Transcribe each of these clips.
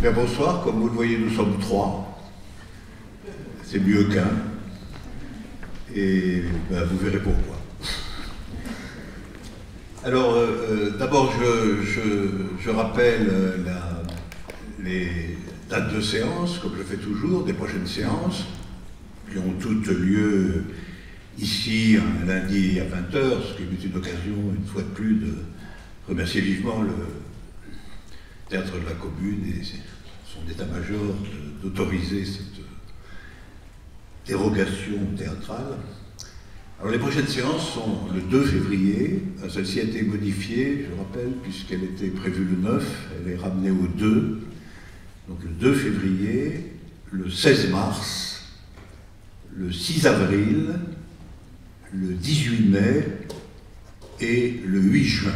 Bien, bonsoir, comme vous le voyez, nous sommes trois. C'est mieux qu'un. Et ben, vous verrez pourquoi. Alors, d'abord, je rappelle les dates de séance, comme je fais toujours, des prochaines séances, qui ont toutes lieu ici, un lundi à 20h, ce qui est une occasion, une fois de plus, de remercier vivement le Théâtre de la Commune et son état-major d'autoriser cette dérogation théâtrale. Alors les prochaines séances sont le 2 février, celle-ci a été modifiée, je rappelle, puisqu'elle était prévue le 9, elle est ramenée au 2, donc le 2 février, le 16 mars, le 6 avril, le 18 mai et le 8 juin.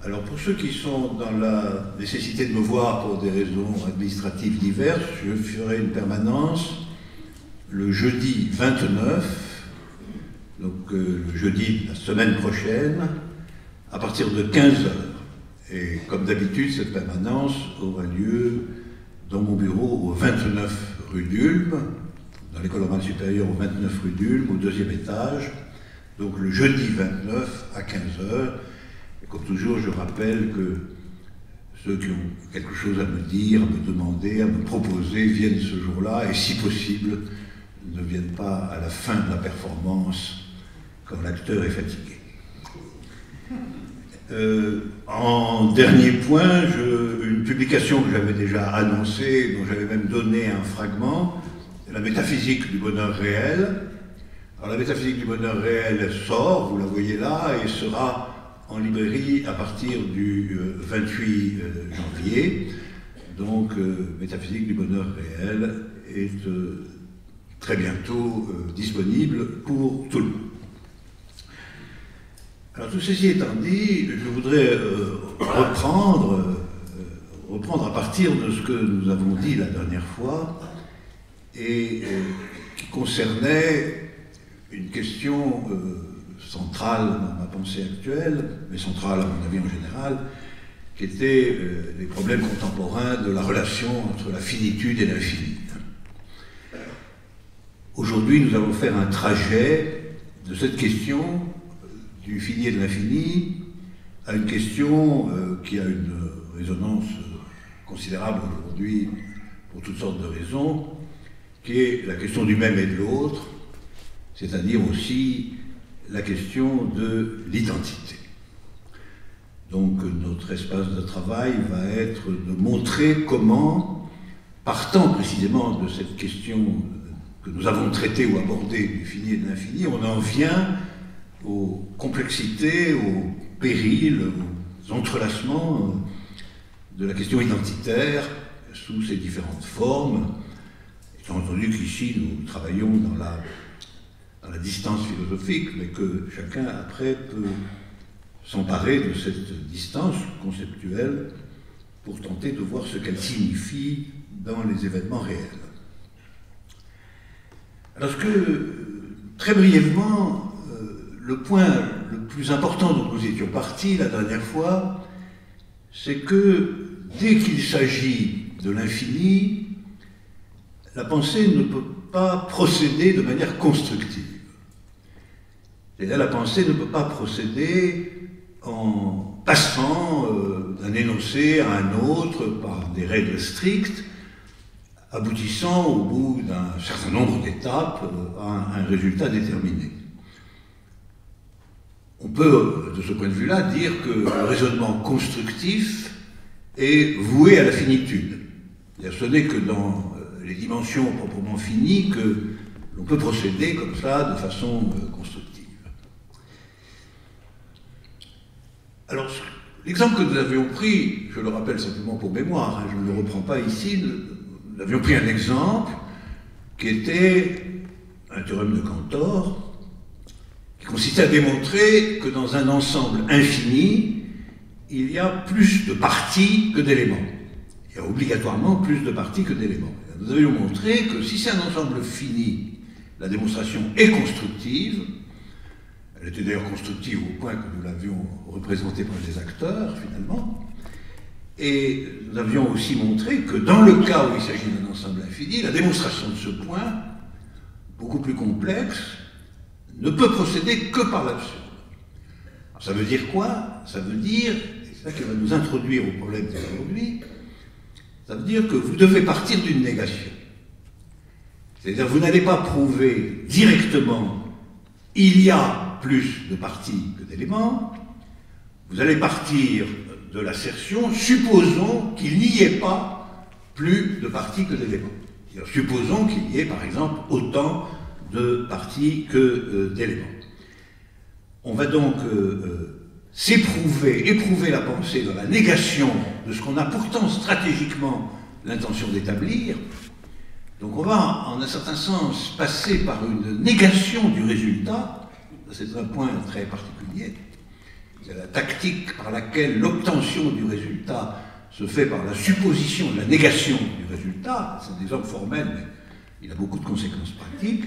Alors pour ceux qui sont dans la nécessité de me voir pour des raisons administratives diverses, je ferai une permanence le jeudi 29, donc le jeudi de la semaine prochaine, à partir de 15h. Et comme d'habitude, cette permanence aura lieu dans mon bureau au 29 rue d'Ulm, dans l'école normale supérieure au 29 rue d'Ulm, au 2e étage, donc le jeudi 29 à 15h. Et comme toujours, je rappelle que ceux qui ont quelque chose à me dire, à me demander, à me proposer, viennent ce jour-là, et si possible, ne viennent pas à la fin de la performance quand l'acteur est fatigué. En dernier point, une publication que j'avais déjà annoncée, dont j'avais même donné un fragment, la métaphysique du bonheur réel. Alors la métaphysique du bonheur réel sort, vous la voyez là, et sera en librairie à partir du 28 janvier. Donc métaphysique du bonheur réel est très bientôt disponible pour tout le monde. Alors tout ceci étant dit, je voudrais reprendre à partir de ce que nous avons dit la dernière fois et qui concernait une question centrale dans ma pensée actuelle, mais centrale à mon avis en général, qui était les problèmes contemporains de la relation entre la finitude et l'infini. Aujourd'hui, nous allons faire un trajet de cette question du fini et de l'infini à une question qui a une résonance considérable aujourd'hui pour toutes sortes de raisons, qui est la question du même et de l'autre, c'est-à-dire aussi la question de l'identité. Donc notre espace de travail va être de montrer comment, partant précisément de cette question que nous avons traitée ou abordée du fini et de l'infini, on en vient aux complexités, aux périls, aux entrelacements de la question identitaire sous ses différentes formes. Étant entendu qu'ici nous travaillons dans la distance philosophique, mais que chacun après peut s'emparer de cette distance conceptuelle pour tenter de voir ce qu'elle signifie dans les événements réels. Alors très brièvement, le point le plus important dont nous étions partis la dernière fois, c'est que dès qu'il s'agit de l'infini, la pensée ne peut pas procéder de manière constructive. Et là, la pensée ne peut pas procéder en passant d'un énoncé à un autre par des règles strictes, aboutissant au bout d'un certain nombre d'étapes à un résultat déterminé. On peut, de ce point de vue-là, dire que le raisonnement constructif est voué à la finitude. Ce n'est que dans les dimensions proprement finies que l'on peut procéder comme ça, de façon constructive. Alors, l'exemple que nous avions pris, je le rappelle simplement pour mémoire, je ne le reprends pas ici, nous avions pris un exemple qui était un théorème de Cantor, qui consistait à démontrer que dans un ensemble infini, il y a plus de parties que d'éléments. Il y a obligatoirement plus de parties que d'éléments. Nous avions montré que si c'est un ensemble fini, la démonstration est constructive. Elle était d'ailleurs constructive au point que nous l'avions représentée par les acteurs, finalement. Et nous avions aussi montré que dans le cas où il s'agit d'un ensemble infini, la démonstration de ce point, beaucoup plus complexe, ne peut procéder que par l'absurde. Ça veut dire quoi? Ça veut dire, et c'est ça qui va nous introduire au problème d'aujourd'hui, ça veut dire que vous devez partir d'une négation. C'est-à-dire vous n'allez pas prouver directement il y a plus de parties que d'éléments, vous allez partir de l'assertion, supposons qu'il n'y ait pas plus de parties que d'éléments. Supposons qu'il y ait par exemple autant de parties que d'éléments. On va donc éprouver la pensée dans la négation de ce qu'on a pourtant stratégiquement l'intention d'établir. Donc on va, en un certain sens, passer par une négation du résultat. C'est un point très particulier. C'est la tactique par laquelle l'obtention du résultat se fait par la supposition de la négation du résultat. C'est un exemple formel, mais il a beaucoup de conséquences pratiques.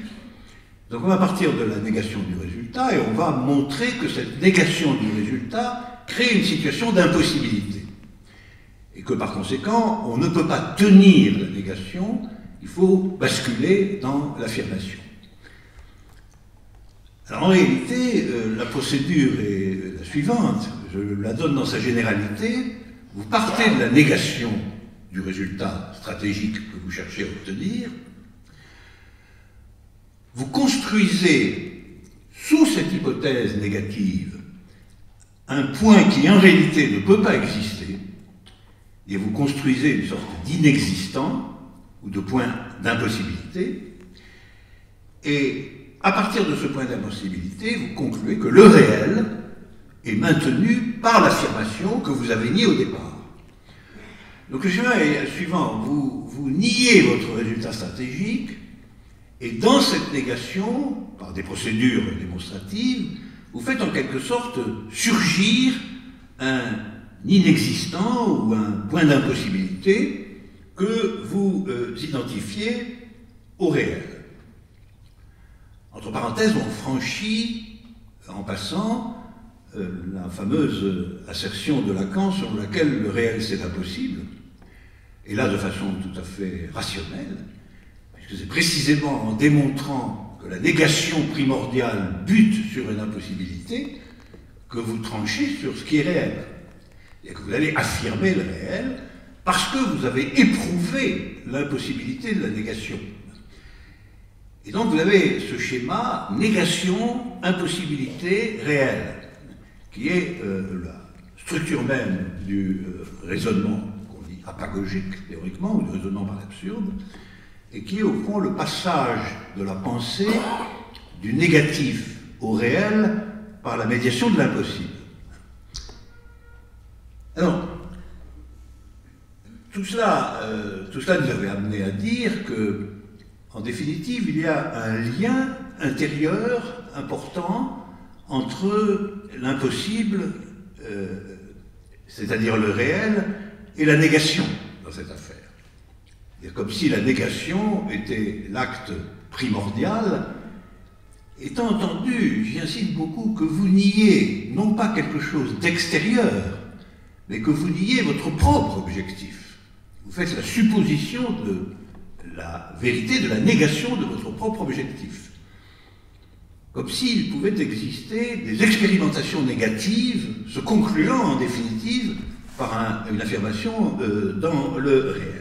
Donc on va partir de la négation du résultat et on va montrer que cette négation du résultat crée une situation d'impossibilité. Et que par conséquent, on ne peut pas tenir la négation, il faut basculer dans l'affirmation. Alors en réalité, la procédure est la suivante, je la donne dans sa généralité. Vous partez de la négation du résultat stratégique que vous cherchez à obtenir, vous construisez sous cette hypothèse négative un point qui en réalité ne peut pas exister, et vous construisez une sorte d'inexistant ou de point d'impossibilité, et à partir de ce point d'impossibilité, vous concluez que le réel est maintenu par l'affirmation que vous avez niée au départ. Donc le schéma est le suivant, vous niez votre résultat stratégique, et dans cette négation, par des procédures démonstratives, vous faites en quelque sorte surgir un inexistant ou un point d'impossibilité que vous identifiez au réel. Entre parenthèses, on franchit, en passant, la fameuse assertion de Lacan selon laquelle le réel c'est impossible, et là de façon tout à fait rationnelle, puisque c'est précisément en démontrant que la négation primordiale bute sur une impossibilité que vous tranchez sur ce qui est réel. Et que vous allez affirmer le réel parce que vous avez éprouvé l'impossibilité de la négation. Et donc vous avez ce schéma négation, impossibilité, réel, qui est la structure même du raisonnement qu'on dit apagogique théoriquement, ou du raisonnement par l'absurde, et qui est au fond le passage de la pensée du négatif au réel par la médiation de l'impossible. Alors, tout cela nous avait amené à dire que, en définitive, il y a un lien intérieur important entre l'impossible, c'est-à-dire le réel, et la négation dans cette affaire. C'est comme si la négation était l'acte primordial, étant entendu, j'y insiste beaucoup, que vous niez non pas quelque chose d'extérieur, mais que vous niez votre propre objectif. Vous faites la supposition de la vérité, de la négation de votre propre objectif. Comme s'il pouvait exister des expérimentations négatives se concluant en définitive par une affirmation dans le réel.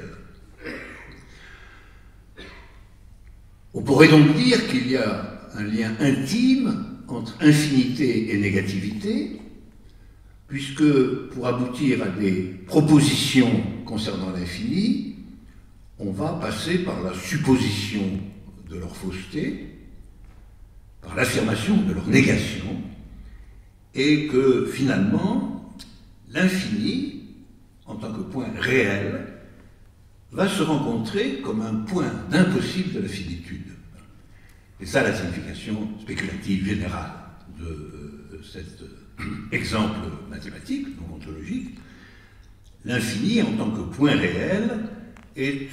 On pourrait donc dire qu'il y a un lien intime entre infinité et négativité, puisque pour aboutir à des propositions concernant l'infini, on va passer par la supposition de leur fausseté, par l'affirmation de leur négation, et que finalement, l'infini, en tant que point réel, va se rencontrer comme un point d'impossible de la finitude. C'est ça la signification spéculative générale de cet exemple mathématique, donc ontologique. L'infini, en tant que point réel, est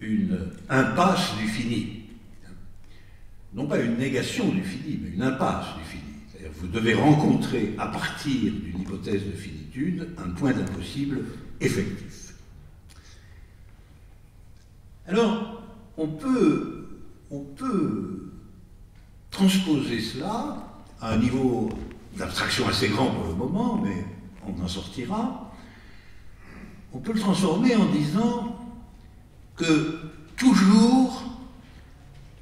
une impasse du fini. Non pas une négation du fini, mais une impasse du fini. C'est-à-dire que vous devez rencontrer, à partir d'une hypothèse de finitude, un point d'impossible effectif. Alors, on peut transposer cela à un niveau d'abstraction assez grand pour le moment, mais on en sortira. On peut le transformer en disant que toujours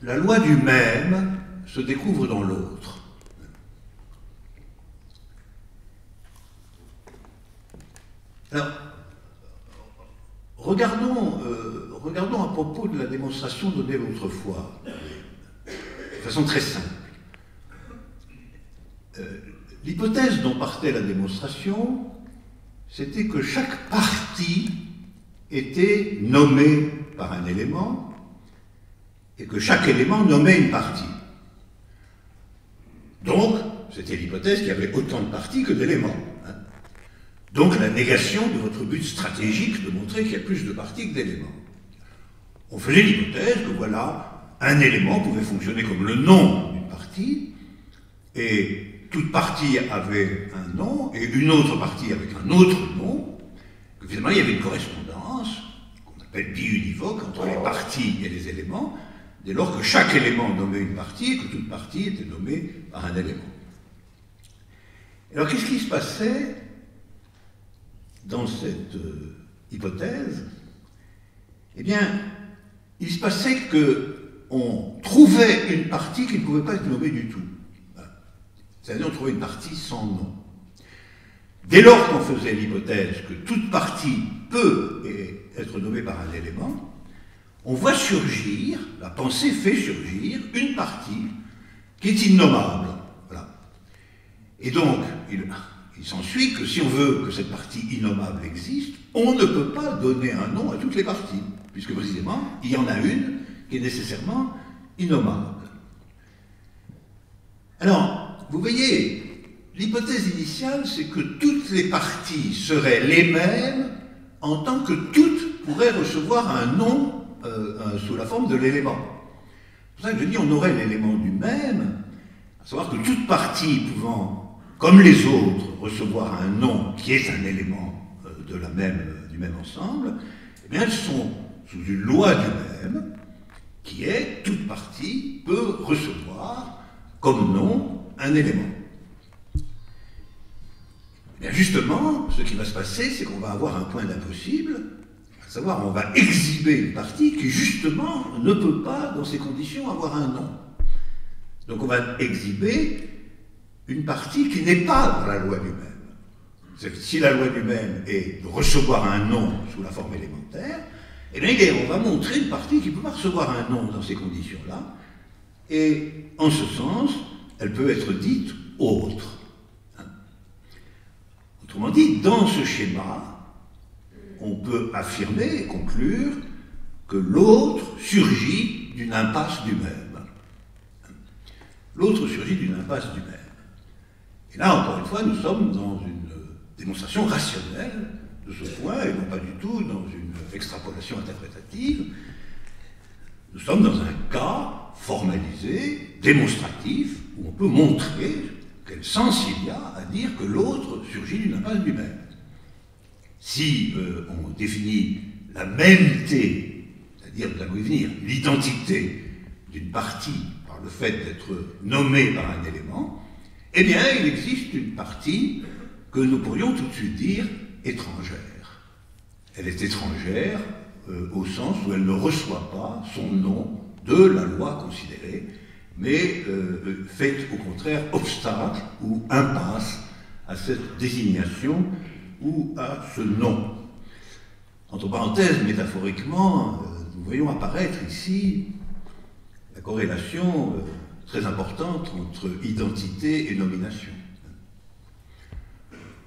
la loi du même se découvre dans l'autre. Alors, regardons à propos de la démonstration donnée l'autre fois, de façon très simple. L'hypothèse dont partait la démonstration, c'était que chaque partie était nommée par un élément et que chaque élément nommait une partie. Donc, c'était l'hypothèse qu'il y avait autant de parties que d'éléments. Donc, la négation de votre but stratégique de montrer qu'il y a plus de parties que d'éléments. On faisait l'hypothèse que, voilà, un élément pouvait fonctionner comme le nom d'une partie, et toute partie avait un nom, et une autre partie avec un autre nom, que finalement il y avait une correspondance, qu'on appelle biunivoque, entre les parties et les éléments, dès lors que chaque élément nommait une partie, et que toute partie était nommée par un élément. Alors qu'est-ce qui se passait dans cette hypothèse? Eh bien, il se passait qu'on trouvait une partie qui ne pouvait pas être nommée du tout. C'est-à-dire on trouvait une partie sans nom. Dès lors qu'on faisait l'hypothèse que toute partie peut être nommée par un élément, on voit surgir, la pensée fait surgir une partie qui est innommable. Voilà. Et donc, il s'ensuit que si on veut que cette partie innommable existe, on ne peut pas donner un nom à toutes les parties, puisque précisément, il y en a une qui est nécessairement innommable. Alors, vous voyez, l'hypothèse initiale, c'est que toutes les parties seraient les mêmes en tant que toutes pourraient recevoir un nom sous la forme de l'élément. C'est pour ça que je dis on aurait l'élément du même, à savoir que toute partie pouvant, comme les autres, recevoir un nom qui est un élément du même ensemble, eh bien elles sont sous une loi du même, qui est toute partie peut recevoir comme nom un élément. Bien justement, ce qui va se passer, c'est qu'on va avoir un point d'impossible, à savoir on va exhiber une partie qui justement ne peut pas, dans ces conditions, avoir un nom. Donc on va exhiber une partie qui n'est pas dans la loi du même. Si la loi du même est de recevoir un nom sous la forme élémentaire, eh bien on va montrer une partie qui ne peut pas recevoir un nom dans ces conditions-là, et en ce sens, elle peut être dite autre. Autrement dit, dans ce schéma, on peut affirmer et conclure que l'autre surgit d'une impasse du même. L'autre surgit d'une impasse du même. Et là, encore une fois, nous sommes dans une démonstration rationnelle de ce point, et non pas du tout dans une extrapolation interprétative. Nous sommes dans un cas formalisé, démonstratif, où on peut montrer quel sens il y a à dire que l'autre surgit d'une impasse du même. Si on définit la mêmeté, c'est-à-dire, nous allons y venir, l'identité d'une partie par le fait d'être nommée par un élément, eh bien, il existe une partie que nous pourrions tout de suite dire étrangère. Elle est étrangère au sens où elle ne reçoit pas son nom de la loi considérée, mais fait au contraire obstacle ou impasse à cette désignation ou à ce nom. Entre parenthèses, métaphoriquement, nous voyons apparaître ici la corrélation très importante entre identité et nomination.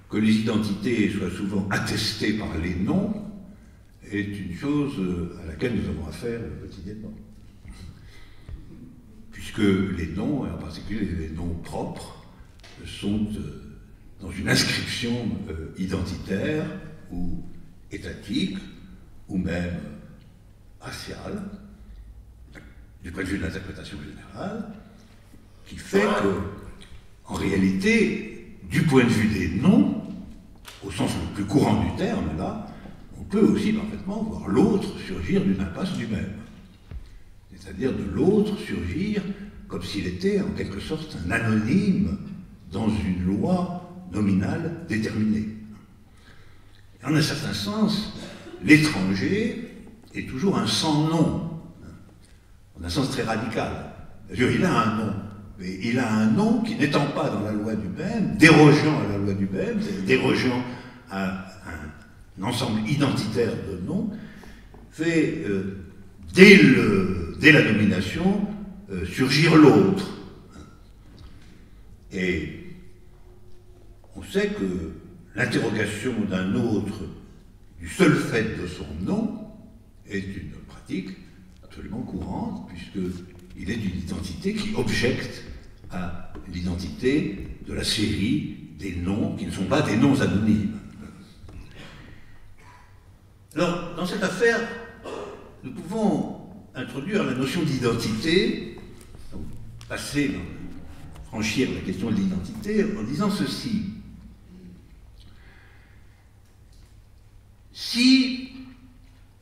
Que les identités soient souvent attestées par les noms est une chose à laquelle nous avons affaire quotidiennement. Puisque les noms, et en particulier les noms propres, sont dans une inscription identitaire ou étatique, ou même raciale, du point de vue de l'interprétation générale, qui fait que, en réalité, du point de vue des noms, au sens le plus courant du terme, là, on peut aussi parfaitement voir l'autre surgir d'une impasse du même. C'est-à-dire de l'autre surgir comme s'il était en quelque sorte un anonyme dans une loi nominale déterminée. En un certain sens, l'étranger est toujours un sans-nom, en un sens très radical. Il a un nom, mais il a un nom qui, n'étant pas dans la loi du même, dérogeant à la loi du même, dérogeant à un ensemble identitaire de noms, fait, dès la nomination, surgir l'autre. Et on sait que l'interrogation d'un autre du seul fait de son nom est une pratique absolument courante, puisqu'il est une identité qui objecte à l'identité de la série des noms qui ne sont pas des noms anonymes. Alors, dans cette affaire, nous pouvons introduire la notion d'identité, franchir la question de l'identité en disant ceci. Si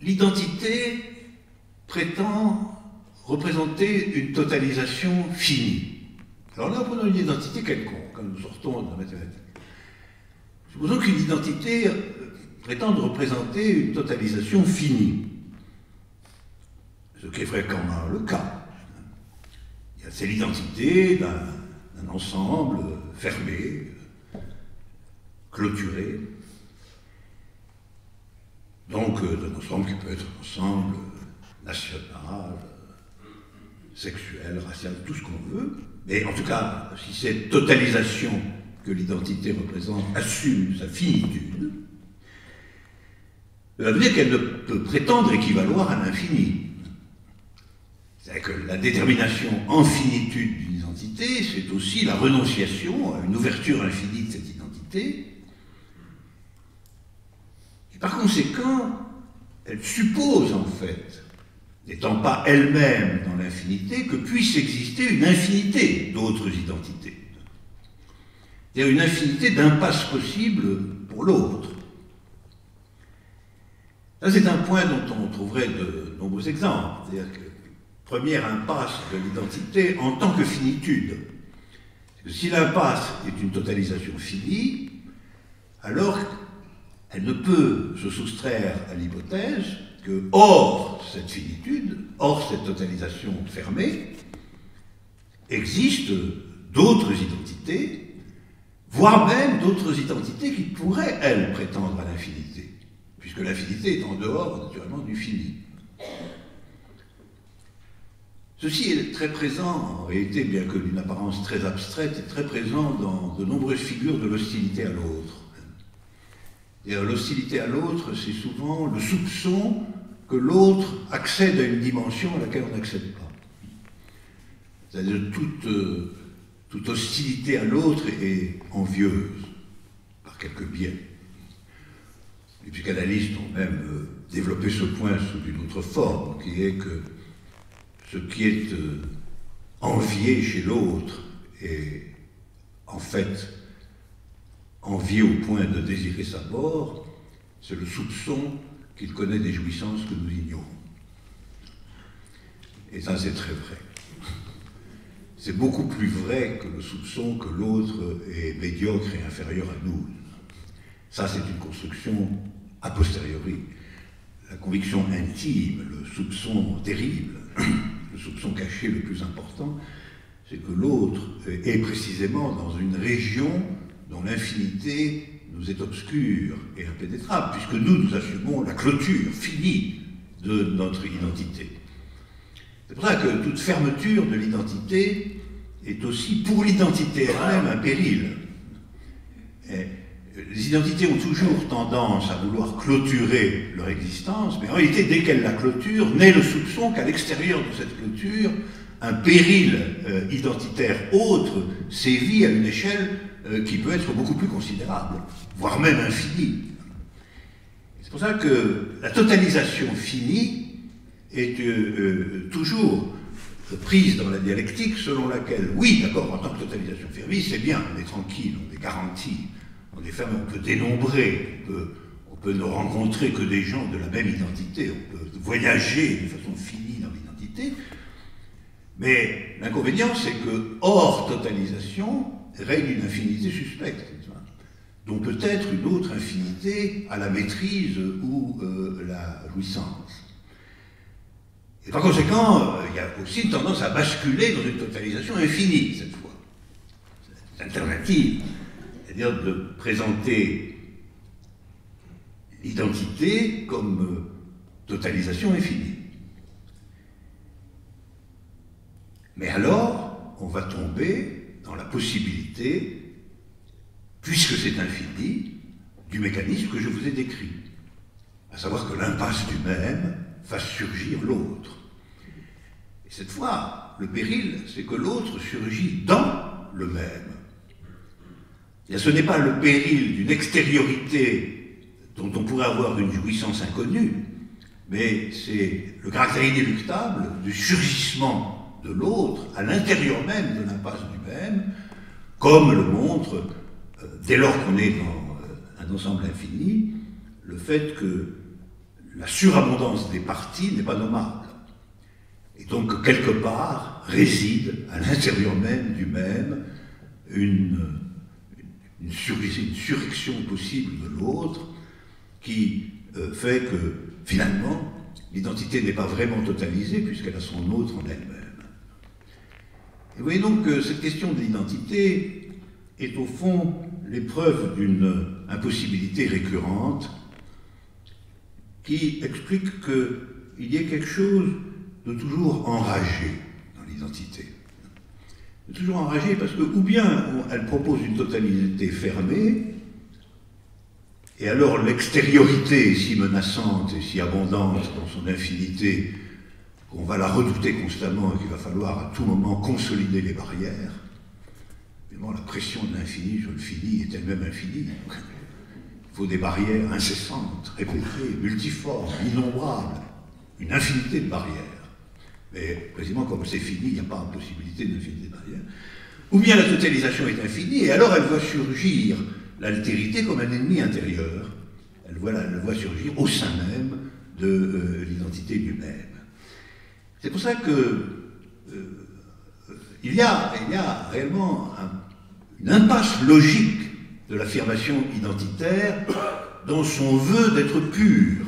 l'identité prétend représenter une totalisation finie, alors là, prenons une identité quelconque, quand nous sortons de la mathématique. Supposons qu'une identité prétende représenter une totalisation finie, ce qui est fréquemment le cas. C'est l'identité d'un ensemble fermé, clôturé, donc d'un ensemble qui peut être un ensemble national, sexuel, racial, tout ce qu'on veut, mais en tout cas, si cette totalisation que l'identité représente assume sa finitude, ça veut dire qu'elle ne peut prétendre équivaloir à l'infini. C'est-à-dire que la détermination en finitude d'une identité, c'est aussi la renonciation à une ouverture infinie de cette identité. Et par conséquent, elle suppose en fait, n'étant pas elle-même dans l'infinité, que puisse exister une infinité d'autres identités. C'est-à-dire une infinité d'impasses possibles pour l'autre. Là, c'est un point dont on trouverait de nombreux exemples. C'est-à-dire que première impasse de l'identité en tant que finitude. Si l'impasse est une totalisation finie, alors elle ne peut se soustraire à l'hypothèse que, hors cette finitude, hors cette totalisation fermée, existent d'autres identités, voire même d'autres identités qui pourraient, elles, prétendre à l'infinité, puisque l'infinité est en dehors, naturellement, du fini. Ceci est très présent, en réalité, bien que d'une apparence très abstraite, est très présent dans de nombreuses figures de l'hostilité à l'autre. Et l'hostilité à l'autre, c'est souvent le soupçon que l'autre accède à une dimension à laquelle on n'accède pas. C'est-à-dire toute hostilité à l'autre est envieuse, par quelques biais. Les psychanalystes ont même développé ce point sous une autre forme, qui est que ce qui est envié chez l'autre est en fait envié au point de désirer sa mort, c'est le soupçon qu'il connaît des jouissances que nous ignorons. Et ça, c'est très vrai. C'est beaucoup plus vrai que le soupçon que l'autre est médiocre et inférieur à nous. Ça, c'est une construction a posteriori. La conviction intime, le soupçon terrible, le soupçon caché le plus important, c'est que l'autre est précisément dans une région dont l'infinité nous est obscure et impénétrable, puisque nous assumons la clôture finie de notre identité. C'est pour ça que toute fermeture de l'identité est aussi, pour l'identité elle-même, un péril. Les identités ont toujours tendance à vouloir clôturer leur existence, mais en réalité, dès qu'elles la clôturent, naît le soupçon qu'à l'extérieur de cette clôture, un péril identitaire autre sévit à une échelle qui peut être beaucoup plus considérable, voire même infinie. C'est pour ça que la totalisation finie est toujours prise dans la dialectique selon laquelle, oui, d'accord, en tant que totalisation finie, c'est bien, on est tranquille, on est garanti, on est ferme, on peut dénombrer, on peut ne rencontrer que des gens de la même identité, on peut voyager de façon finie dans l'identité, mais l'inconvénient, c'est que, hors totalisation, règne une infinité suspecte, dont peut-être une autre infinité à la maîtrise ou la jouissance. Et par conséquent, il y a aussi une tendance à basculer dans une totalisation infinie, cette fois. C'est l'alternative, c'est-à-dire de présenter l'identité comme totalisation infinie. Mais alors, on va tomber dans la possibilité, puisque c'est infini, du mécanisme que je vous ai décrit, à savoir que l'impasse du même fasse surgir l'autre. Et cette fois, le péril, c'est que l'autre surgit dans le même. Et ce n'est pas le péril d'une extériorité dont on pourrait avoir une jouissance inconnue, mais c'est le caractère inéluctable du surgissement de l'autre à l'intérieur même de l'impasse du même, comme le montre, dès lors qu'on est dans un ensemble infini, le fait que la surabondance des parties n'est pas nommable. Et donc, quelque part, réside à l'intérieur même du même une surrection possible de l'autre qui fait que, finalement, l'identité n'est pas vraiment totalisée puisqu'elle a son autre en elle-même. Et vous voyez donc que cette question de l'identité est au fond l'épreuve d'une impossibilité récurrente qui explique qu'il y ait quelque chose de toujours enragé dans l'identité. Toujours enragé parce que, ou bien elle propose une totalité fermée, et alors l'extériorité est si menaçante et si abondante dans son infinité qu'on va la redouter constamment et qu'il va falloir à tout moment consolider les barrières. Évidemment, la pression de l'infini sur le fini est elle-même infinie. Il faut des barrières incessantes, répétées, multiformes, innombrables, une infinité de barrières. Mais précisément comme c'est fini, il n'y a pas de possibilité d'infinité de barrières. Ou bien la totalisation est infinie, et alors elle voit surgir l'altérité comme un ennemi intérieur. Elle voit surgir au sein même de l'identité du même. C'est pour ça que il y a réellement une impasse logique de l'affirmation identitaire dans son vœu d'être pur.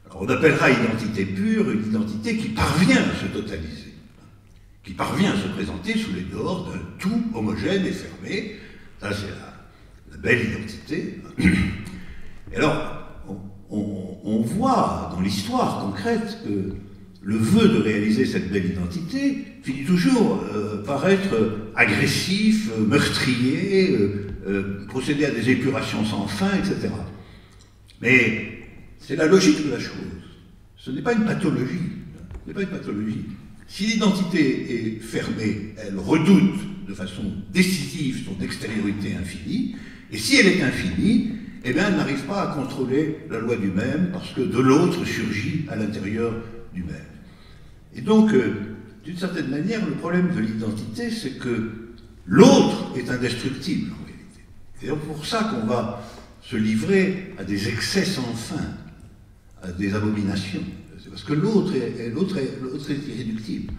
Alors on appellera identité pure une identité qui parvient à se totaliser, qui parvient à se présenter sous les dehors d'un tout homogène et fermé. Ça, c'est la belle identité. Et alors, on voit dans l'histoire concrète que le vœu de réaliser cette belle identité finit toujours par être agressif, meurtrier, procéder à des épurations sans fin, etc. Mais c'est la logique de la chose. Ce n'est pas une pathologie. Ce n'est pas une pathologie. Si l'identité est fermée, elle redoute de façon décisive son extériorité infinie, et si elle est infinie, eh bien, elle n'arrive pas à contrôler la loi du même, parce que de l'autre surgit à l'intérieur du même. Et donc, d'une certaine manière, le problème de l'identité, c'est que l'autre est indestructible, en réalité. C'est donc pour ça qu'on va se livrer à des excès sans fin, à des abominations. C'est parce que l'autre est irréductible.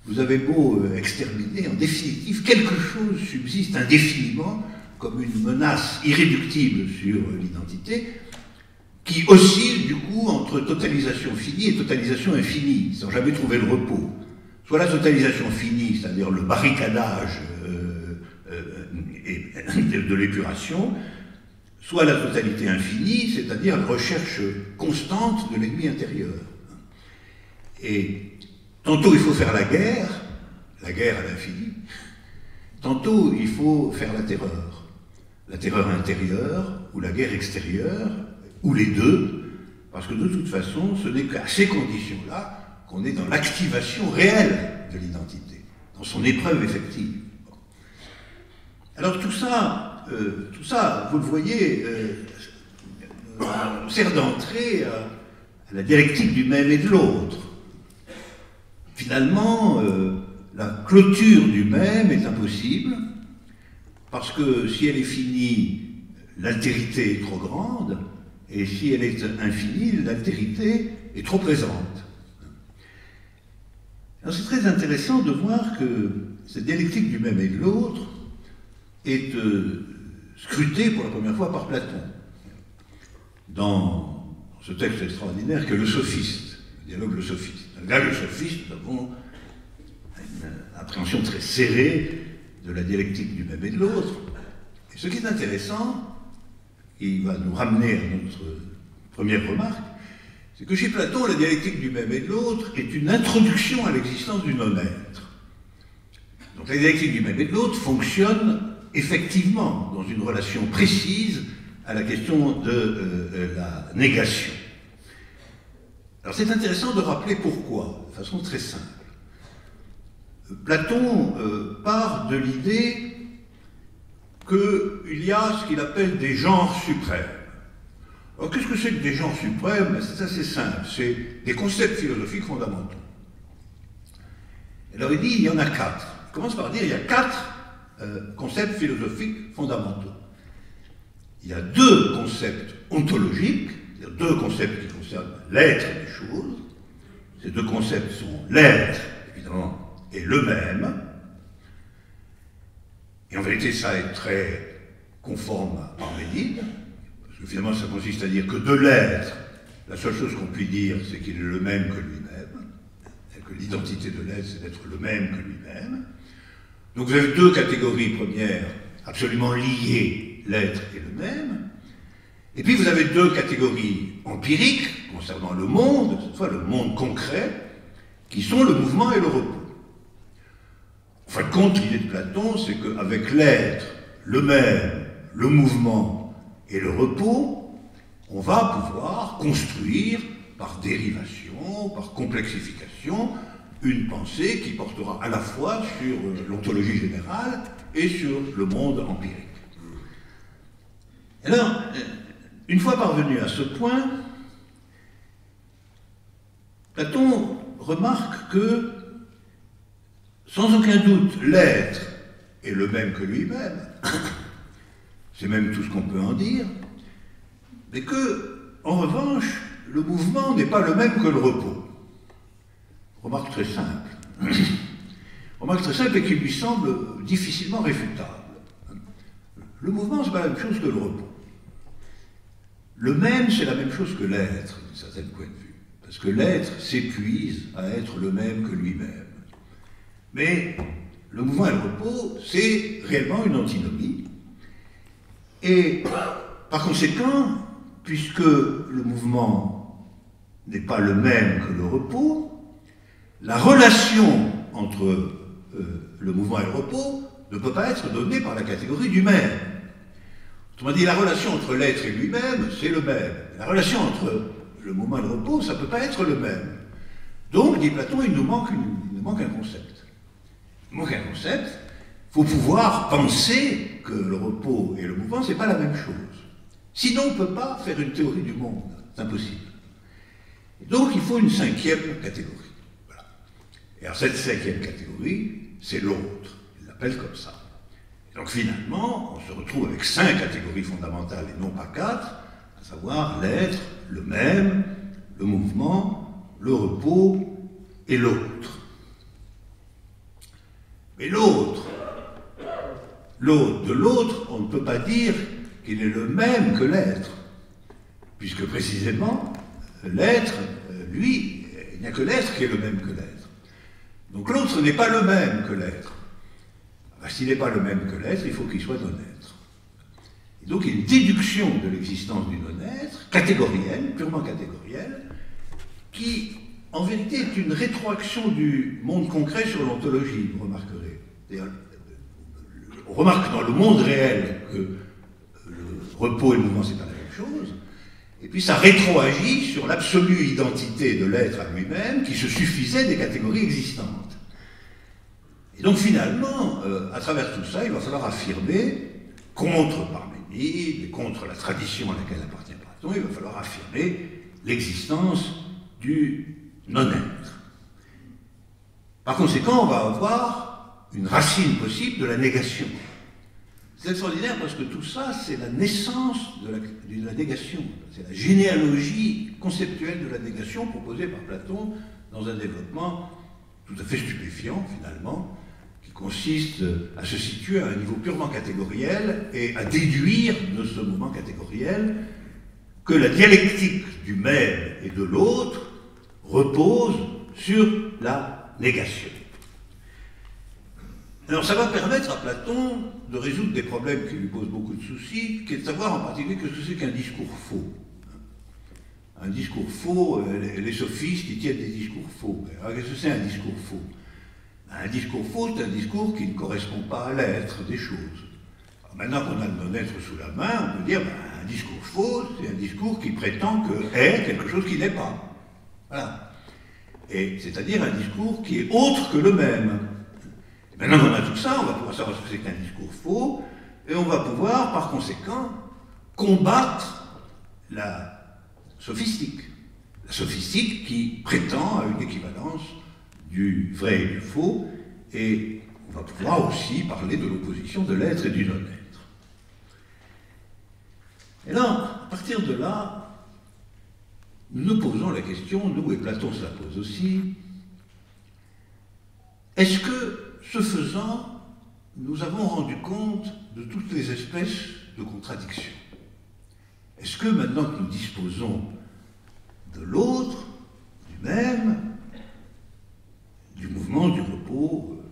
Vous avez beau exterminer, en définitive, quelque chose subsiste indéfiniment comme une menace irréductible sur l'identité, qui oscille du coup entre totalisation finie et totalisation infinie, sans jamais trouver le repos. Soit la totalisation finie, c'est-à-dire le barricadage de l'épuration, soit la totalité infinie, c'est-à-dire la recherche constante de l'ennemi intérieur. Et tantôt il faut faire la guerre à l'infini, tantôt il faut faire la terreur intérieure ou la guerre extérieure, ou les deux, parce que de toute façon, ce n'est qu'à ces conditions-là qu'on est dans l'activation réelle de l'identité, dans son épreuve effective. Alors tout ça, vous le voyez, sert d'entrée à la dialectique du même et de l'autre. Finalement, la clôture du même est impossible, parce que si elle est finie, l'altérité est trop grande, et si elle est infinie, l'altérité est trop présente. Alors c'est très intéressant de voir que cette dialectique du même et de l'autre est scrutée pour la première fois par Platon, dans ce texte extraordinaire que le sophiste, le dialogue le sophiste. Là, le sophiste, nous avons une appréhension très serrée de la dialectique du même et de l'autre. Et ce qui est intéressant, et il va nous ramener à notre première remarque, c'est que chez Platon, la dialectique du même et de l'autre est une introduction à l'existence du non-être. Donc la dialectique du même et de l'autre fonctionne effectivement dans une relation précise à la question de la négation. Alors c'est intéressant de rappeler pourquoi, de façon très simple. Platon part de l'idée qu'il y a ce qu'il appelle des genres suprêmes. Alors qu'est-ce que c'est que des genres suprêmes? C'est assez simple, c'est des concepts philosophiques fondamentaux. Alors il dit il y en a 4. Il commence par dire il y a 4 concepts philosophiques fondamentaux. Il y a 2 concepts ontologiques, c'est-à-dire 2 concepts qui concernent l'être des choses. Ces 2 concepts sont l'être, évidemment, et le même. Et en vérité, ça est très conforme à Parménide, parce que finalement, ça consiste à dire que de l'être, la seule chose qu'on puisse dire, c'est qu'il est le même que lui-même, et que l'identité de l'être, c'est d'être le même que lui-même. Donc vous avez 2 catégories premières absolument liées, l'être et le même, et puis vous avez 2 catégories empiriques concernant le monde, cette fois le monde concret, qui sont le mouvement et le repos. En fin de compte, l'idée de Platon, c'est qu'avec l'être, le même, le mouvement et le repos, on va pouvoir construire, par dérivation, par complexification, une pensée qui portera à la fois sur l'ontologie générale et sur le monde empirique. Alors, une fois parvenu à ce point, Platon remarque que, sans aucun doute, l'être est le même que lui-même, c'est même tout ce qu'on peut en dire, mais que, en revanche, le mouvement n'est pas le même que le repos. Remarque très simple. Remarque très simple et qui lui semble difficilement réfutable. Le mouvement, c'est pas la même chose que le repos. Le même, c'est la même chose que l'être, d'un certain point de vue. Parce que l'être s'épuise à être le même que lui-même. Mais le mouvement et le repos, c'est réellement une antinomie. Et par conséquent, puisque le mouvement n'est pas le même que le repos, la relation entre le mouvement et le repos ne peut pas être donnée par la catégorie du même. Autrement dit, la relation entre l'être et lui-même, c'est le même. La relation entre le mouvement et le repos, ça ne peut pas être le même. Donc, dit Platon, il nous manque un concept. Il manque un concept. Il faut pouvoir penser que le repos et le mouvement, ce n'est pas la même chose. Sinon, on ne peut pas faire une théorie du monde. C'est impossible. Et donc, il faut une 5e catégorie. Voilà. Et alors, cette 5e catégorie, c'est l'autre. Il l'appelle comme ça. Et donc, finalement, on se retrouve avec 5 catégories fondamentales et non pas 4, à savoir l'être, le même, le mouvement, le repos et l'autre. Mais l'autre, de l'autre, on ne peut pas dire qu'il est le même que l'être, puisque précisément, l'être, lui, il n'y a que l'être qui est le même que l'être. Donc l'autre n'est pas le même que l'être. Ben, s'il n'est pas le même que l'être, il faut qu'il soit non-être. Et donc il y a une déduction de l'existence du non-être, catégorielle, purement catégorielle, qui, en vérité, est une rétroaction du monde concret sur l'ontologie, vous remarquerez. On remarque dans le monde réel que le repos et le mouvement, c'est pas la même chose, et puis ça rétroagit sur l'absolue identité de l'être à lui-même qui se suffisait des catégories existantes. Et donc finalement, à travers tout ça, il va falloir affirmer, contre Parménide et contre la tradition à laquelle appartient Platon, il va falloir affirmer l'existence du non-être. Par conséquent, on va avoir une racine possible de la négation. C'est extraordinaire parce que tout ça, c'est la naissance de la négation. C'est la généalogie conceptuelle de la négation proposée par Platon dans un développement tout à fait stupéfiant, finalement, qui consiste à se situer à un niveau purement catégoriel et à déduire de ce moment catégoriel que la dialectique du même et de l'autre repose sur la négation. Alors ça va permettre à Platon de résoudre des problèmes qui lui posent beaucoup de soucis, qui est de savoir en particulier ce que c'est qu'un discours faux. Un discours faux, les sophistes ils tiennent des discours faux. Alors qu'est-ce que c'est un discours faux? Un discours faux, c'est un discours qui ne correspond pas à l'être des choses. Alors maintenant qu'on a le non-être sous la main, on peut dire un discours faux, c'est un discours qui prétend que est quelque chose qui n'est pas. Voilà. Et c'est-à-dire un discours qui est autre que le même. Maintenant qu'on a tout ça, on va pouvoir savoir ce que c'est qu'un discours faux, et on va pouvoir, par conséquent, combattre la sophistique. La sophistique qui prétend à une équivalence du vrai et du faux, et on va pouvoir aussi parler de l'opposition de l'être et du non-être. Et là, à partir de là, nous nous posons la question, nous et Platon se la pose aussi, est-ce que, ce faisant, nous avons rendu compte de toutes les espèces de contradictions? Est-ce que maintenant que nous disposons de l'autre, du même, du mouvement, du repos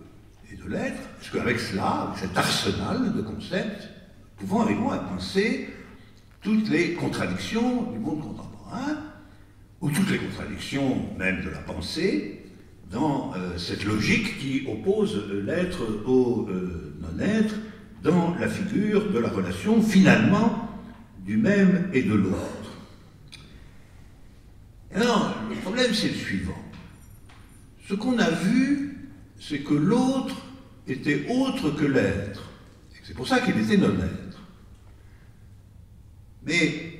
et de l'être, est-ce qu'avec cela, avec cet arsenal de concepts, nous pouvons arriver à penser toutes les contradictions du monde contemporain, ou toutes les contradictions même de la pensée, dans cette logique qui oppose l'être au non-être, dans la figure de la relation finalement du même et de l'autre. Alors, le problème c'est le suivant. Ce qu'on a vu, c'est que l'autre était autre que l'être. C'est pour ça qu'il était non-être. Mais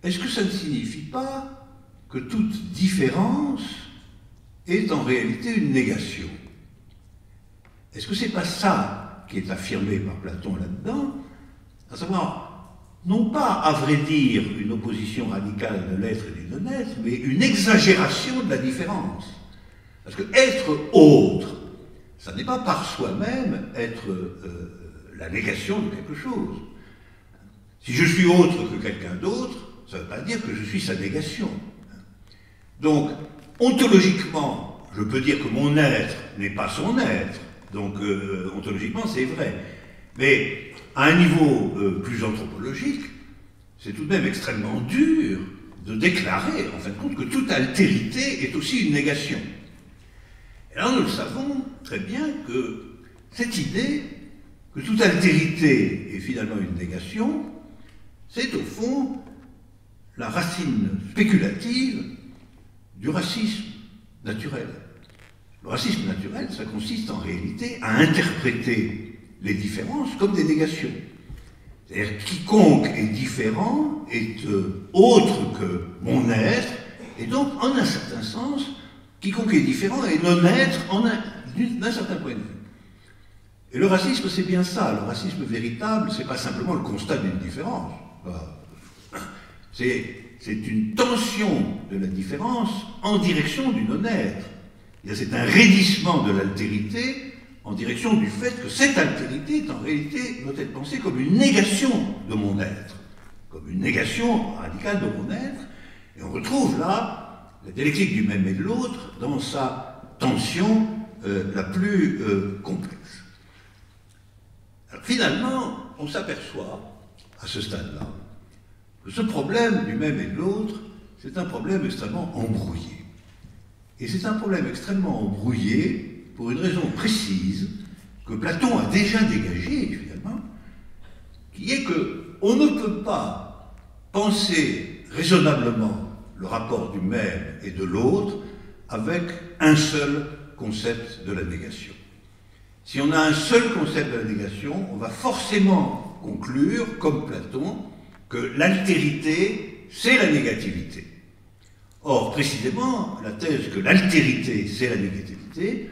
est-ce que ça ne signifie pas que toute différence est en réalité une négation? Est-ce que c'est pas ça qui est affirmé par Platon là-dedans? À savoir, non pas, à vrai dire, une opposition radicale de l'être et du non-être, mais une exagération de la différence. Parce que être autre, ça n'est pas par soi-même être la négation de quelque chose. Si je suis autre que quelqu'un d'autre, ça ne veut pas dire que je suis sa négation. Donc, ontologiquement, je peux dire que mon être n'est pas son être, donc ontologiquement c'est vrai. Mais à un niveau plus anthropologique, c'est tout de même extrêmement dur de déclarer, en fin de compte, que toute altérité est aussi une négation. Et là, nous le savons très bien que cette idée que toute altérité est finalement une négation, c'est au fond la racine spéculative du racisme naturel. Le racisme naturel, ça consiste en réalité à interpréter les différences comme des négations. C'est-à-dire quiconque est différent est autre que mon être, et donc en un certain sens, quiconque est différent est non-être d'un certain point de vue. Et le racisme, c'est bien ça. Le racisme véritable, c'est pas simplement le constat d'une différence. C'est une tension de la différence en direction du non-être. C'est un raidissement de l'altérité en direction du fait que cette altérité, en réalité, doit être pensée comme une négation de mon être, comme une négation radicale de mon être. Et on retrouve là la dialectique du même et de l'autre dans sa tension la plus complexe. Alors, finalement, on s'aperçoit, à ce stade-là, que ce problème du même et de l'autre, c'est un problème extrêmement embrouillé. Et c'est un problème extrêmement embrouillé pour une raison précise que Platon a déjà dégagée, finalement, qui est qu'on ne peut pas penser raisonnablement le rapport du même et de l'autre avec un seul concept de la négation. Si on a un seul concept de la négation, on va forcément conclure, comme Platon, que l'altérité, c'est la négativité. Or, précisément, la thèse que l'altérité, c'est la négativité,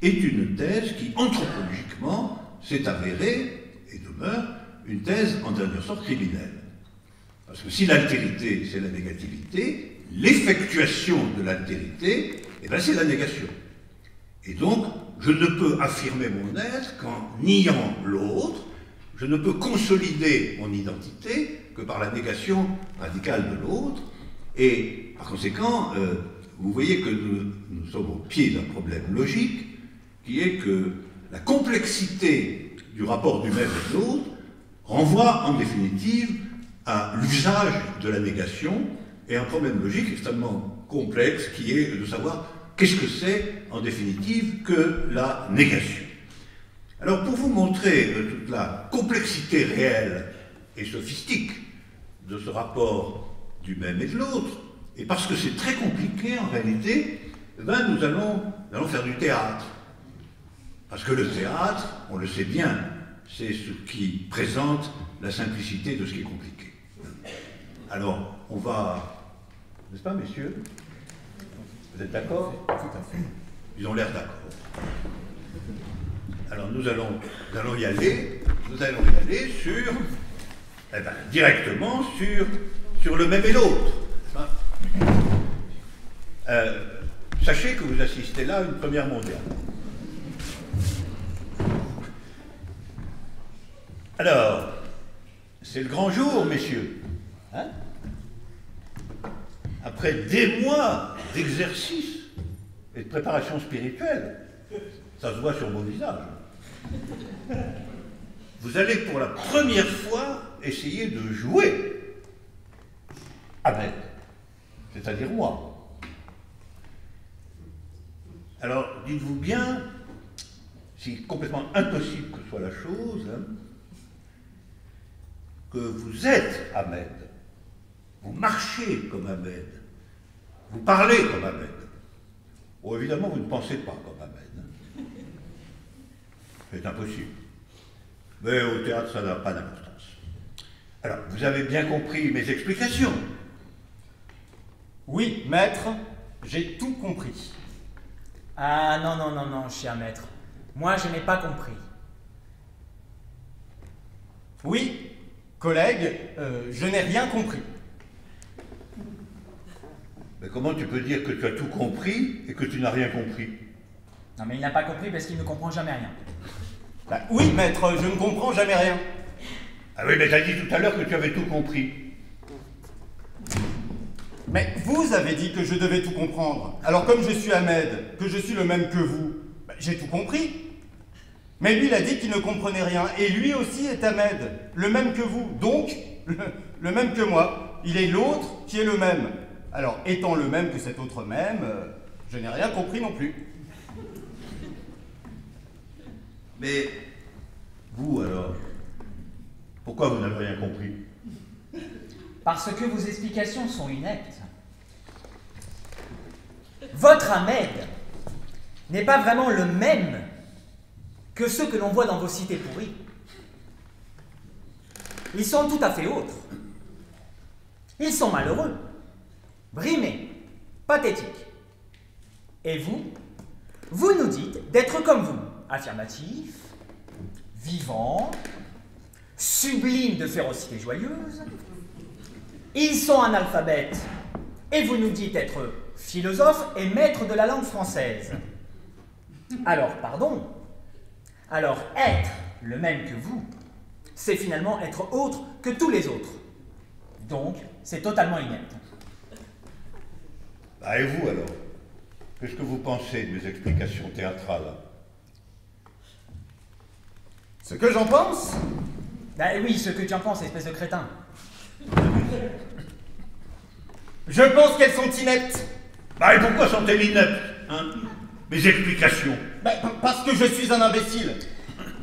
est une thèse qui, anthropologiquement, s'est avérée, et demeure, une thèse en dernière sorte criminelle. Parce que si l'altérité, c'est la négativité, l'effectuation de l'altérité, eh ben, c'est la négation. Et donc, je ne peux affirmer mon être qu'en niant l'autre, je ne peux consolider mon identité que par la négation radicale de l'autre, et par conséquent, vous voyez que nous sommes au pied d'un problème logique, qui est que la complexité du rapport du même et de l'autre renvoie en définitive à l'usage de la négation, et un problème logique extrêmement complexe qui est de savoir qu'est-ce que c'est en définitive que la négation. Alors pour vous montrer toute la complexité réelle et sophistique de ce rapport du même et de l'autre, et parce que c'est très compliqué en réalité, ben nous allons faire du théâtre. Parce que le théâtre, on le sait bien, c'est ce qui présente la simplicité de ce qui est compliqué. Alors, on va... N'est-ce pas, messieurs? Vous êtes d'accord? Tout à fait. Ils ont l'air d'accord. Alors, nous allons y aller. Nous allons y aller sur... Eh ben, directement sur le même et l'autre. Sachez que vous assistez là à une première mondiale. Alors, c'est le grand jour, messieurs. Hein? Après des mois d'exercice et de préparation spirituelle, ça se voit sur vos visages. Vous allez pour la première fois essayer de jouer Ahmed, c'est-à-dire moi. Alors, dites-vous bien, c'est complètement impossible que ce soit la chose, hein, que vous êtes Ahmed, vous marchez comme Ahmed, vous parlez comme Ahmed. Bon, évidemment, vous ne pensez pas comme Ahmed. Hein. C'est impossible. Mais au théâtre, ça n'a pas d'importance. Alors, vous avez bien compris mes explications? Oui, maître, j'ai tout compris. Ah non, non, non, non, cher maître. Moi, je n'ai pas compris. Oui, collègue, je n'ai rien compris. Mais comment tu peux dire que tu as tout compris et que tu n'as rien compris? Non, mais il n'a pas compris parce qu'il ne comprend jamais rien. Bah, oui, maître, je ne comprends jamais rien. Ah oui, mais tu as dit tout à l'heure que tu avais tout compris. Mais vous avez dit que je devais tout comprendre. Alors comme je suis Ahmed, que je suis le même que vous, bah, j'ai tout compris. Mais lui, il a dit qu'il ne comprenait rien. Et lui aussi est Ahmed, le même que vous. Donc, le même que moi. Il est l'autre qui est le même. Alors, étant le même que cet autre même, je n'ai rien compris non plus. Mais vous, alors, pourquoi vous n'avez rien compris? Parce que vos explications sont ineptes. Votre Ahmed n'est pas vraiment le même que ceux que l'on voit dans vos cités pourries. Ils sont tout à fait autres. Ils sont malheureux, brimés, pathétiques. Et vous, vous nous dites d'être comme vous, affirmatif, vivant, sublime de férocité joyeuse. Ils sont analphabètes, et vous nous dites être philosophe et maître de la langue française. Alors, pardon. Alors, être le même que vous, c'est finalement être autre que tous les autres. Donc, c'est totalement inepte. Ah, et vous, alors? Qu'est-ce que vous pensez de mes explications théâtrales? Ce que j'en pense? Ah oui, ce que tu en penses, espèce de crétin. Je pense qu'elles sont ineptes. Bah, et pourquoi sont-elles ineptes, hein? Mes explications? Bah, parce que je suis un imbécile.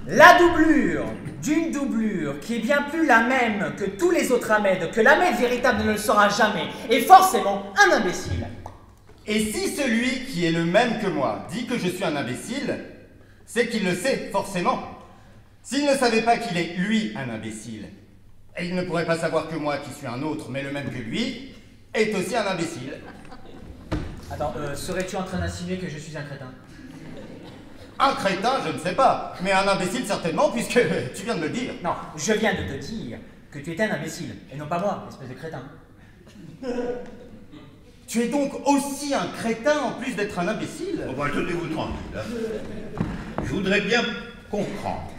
La doublure d'une doublure qui est bien plus la même que tous les autres Ahmed, que l'Ahmed véritable ne le sera jamais, est forcément un imbécile. Et si celui qui est le même que moi dit que je suis un imbécile, c'est qu'il le sait, forcément. S'il ne savait pas qu'il est, lui, un imbécile, et il ne pourrait pas savoir que moi, qui suis un autre, mais le même que lui, est aussi un imbécile. Attends, serais-tu en train d'insinuer que je suis un crétin? Un crétin, je ne sais pas, mais un imbécile certainement, puisque tu viens de me le dire. Non, je viens de te dire que tu étais un imbécile, et non pas moi, espèce de crétin. Tu es donc aussi un crétin en plus d'être un imbécile? Oh, bah, tenez-vous tranquille. Hein. Je voudrais bien comprendre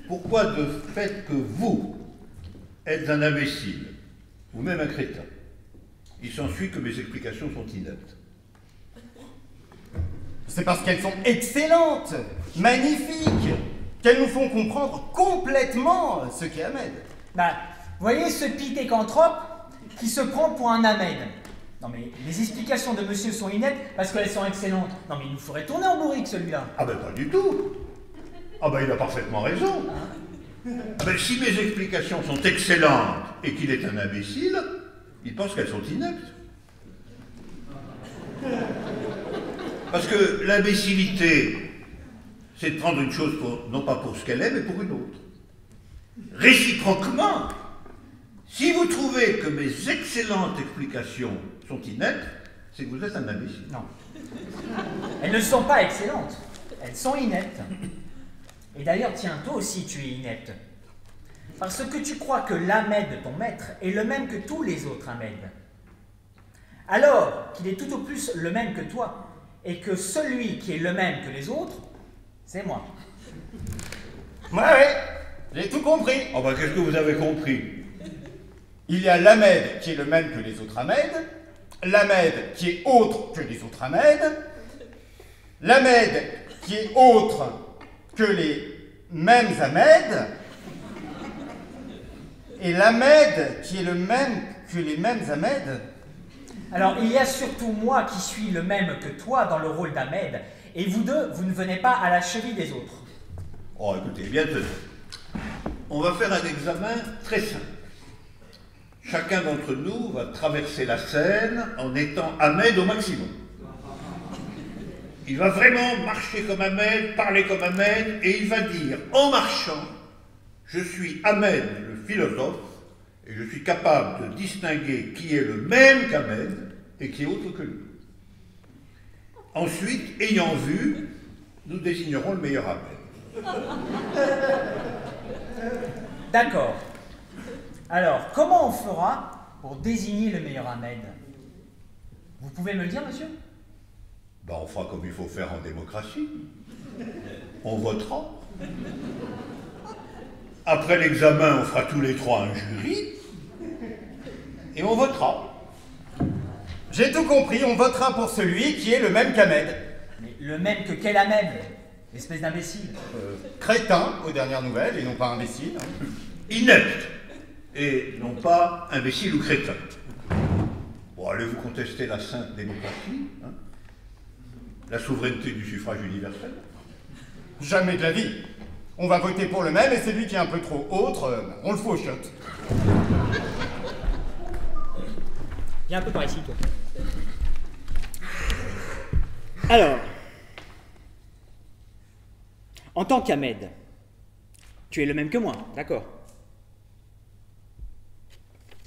pourquoi de fait que vous êtes un imbécile, ou même un crétin, il s'ensuit que mes explications sont ineptes. C'est parce qu'elles sont excellentes, magnifiques, qu'elles nous font comprendre complètement ce qu'est Ahmed. Bah, voyez ce pitécanthrope qui se prend pour un Ahmed. Non mais les explications de monsieur sont ineptes parce qu'elles sont excellentes. Non mais il nous ferait tourner en bourrique celui-là. Ah ben pas du tout. Ah ben il a parfaitement raison. Ah ben si mes explications sont excellentes et qu'il est un imbécile, il pense qu'elles sont ineptes. Parce que l'imbécilité, c'est de prendre une chose non pas pour ce qu'elle est, mais pour une autre. Réciproquement, si vous trouvez que mes excellentes explications sont ineptes, c'est que vous êtes un imbécile. Non. Elles ne sont pas excellentes. Elles sont ineptes. Et d'ailleurs, tiens, toi aussi tu es inepte. Parce que tu crois que l'Ahmed de ton maître est le même que tous les autres Ahmed. Alors qu'il est tout au plus le même que toi, et que celui qui est le même que les autres, c'est moi. Ouais, j'ai tout compris. Oh ben qu'est-ce que vous avez compris? Il y a l'Ahmed qui est le même que les autres Ahmed, l'Ahmed qui est autre que les autres Ahmed, l'Ahmed qui est autre que les mêmes Ahmed, et l'Ahmed qui est le même que les mêmes Ahmed. Alors, il y a surtout moi qui suis le même que toi dans le rôle d'Ahmed, et vous deux, vous ne venez pas à la cheville des autres. Oh écoutez, bien tenu. On va faire un examen très simple. Chacun d'entre nous va traverser la scène en étant Ahmed au maximum. Il va vraiment marcher comme Ahmed, parler comme Ahmed, et il va dire, en marchant, je suis Ahmed le philosophe, et je suis capable de distinguer qui est le même qu'Ahmed et qui est autre que lui. Ensuite, ayant vu, nous désignerons le meilleur Ahmed. D'accord. Alors, comment on fera pour désigner le meilleur Ahmed? Vous pouvez me le dire, monsieur? Ben, on fera comme il faut faire en démocratie. On votera. Après l'examen, on fera tous les trois un jury. Et on votera. J'ai tout compris, on votera pour celui qui est le même qu'Ahmed. Mais le même que quel Ahmed? Espèce d'imbécile. Crétin, aux dernières nouvelles, et non pas imbécile. Inepte. Et non pas imbécile ou crétin. Bon, allez-vous contester la sainte démocratie, hein? La souveraineté du suffrage universel? Jamais de la vie. On va voter pour le même, et celui qui est un peu trop autre, on le fout au chiottes. Viens un peu par ici, toi. Alors, en tant qu'Ahmed, tu es le même que moi, d'accord?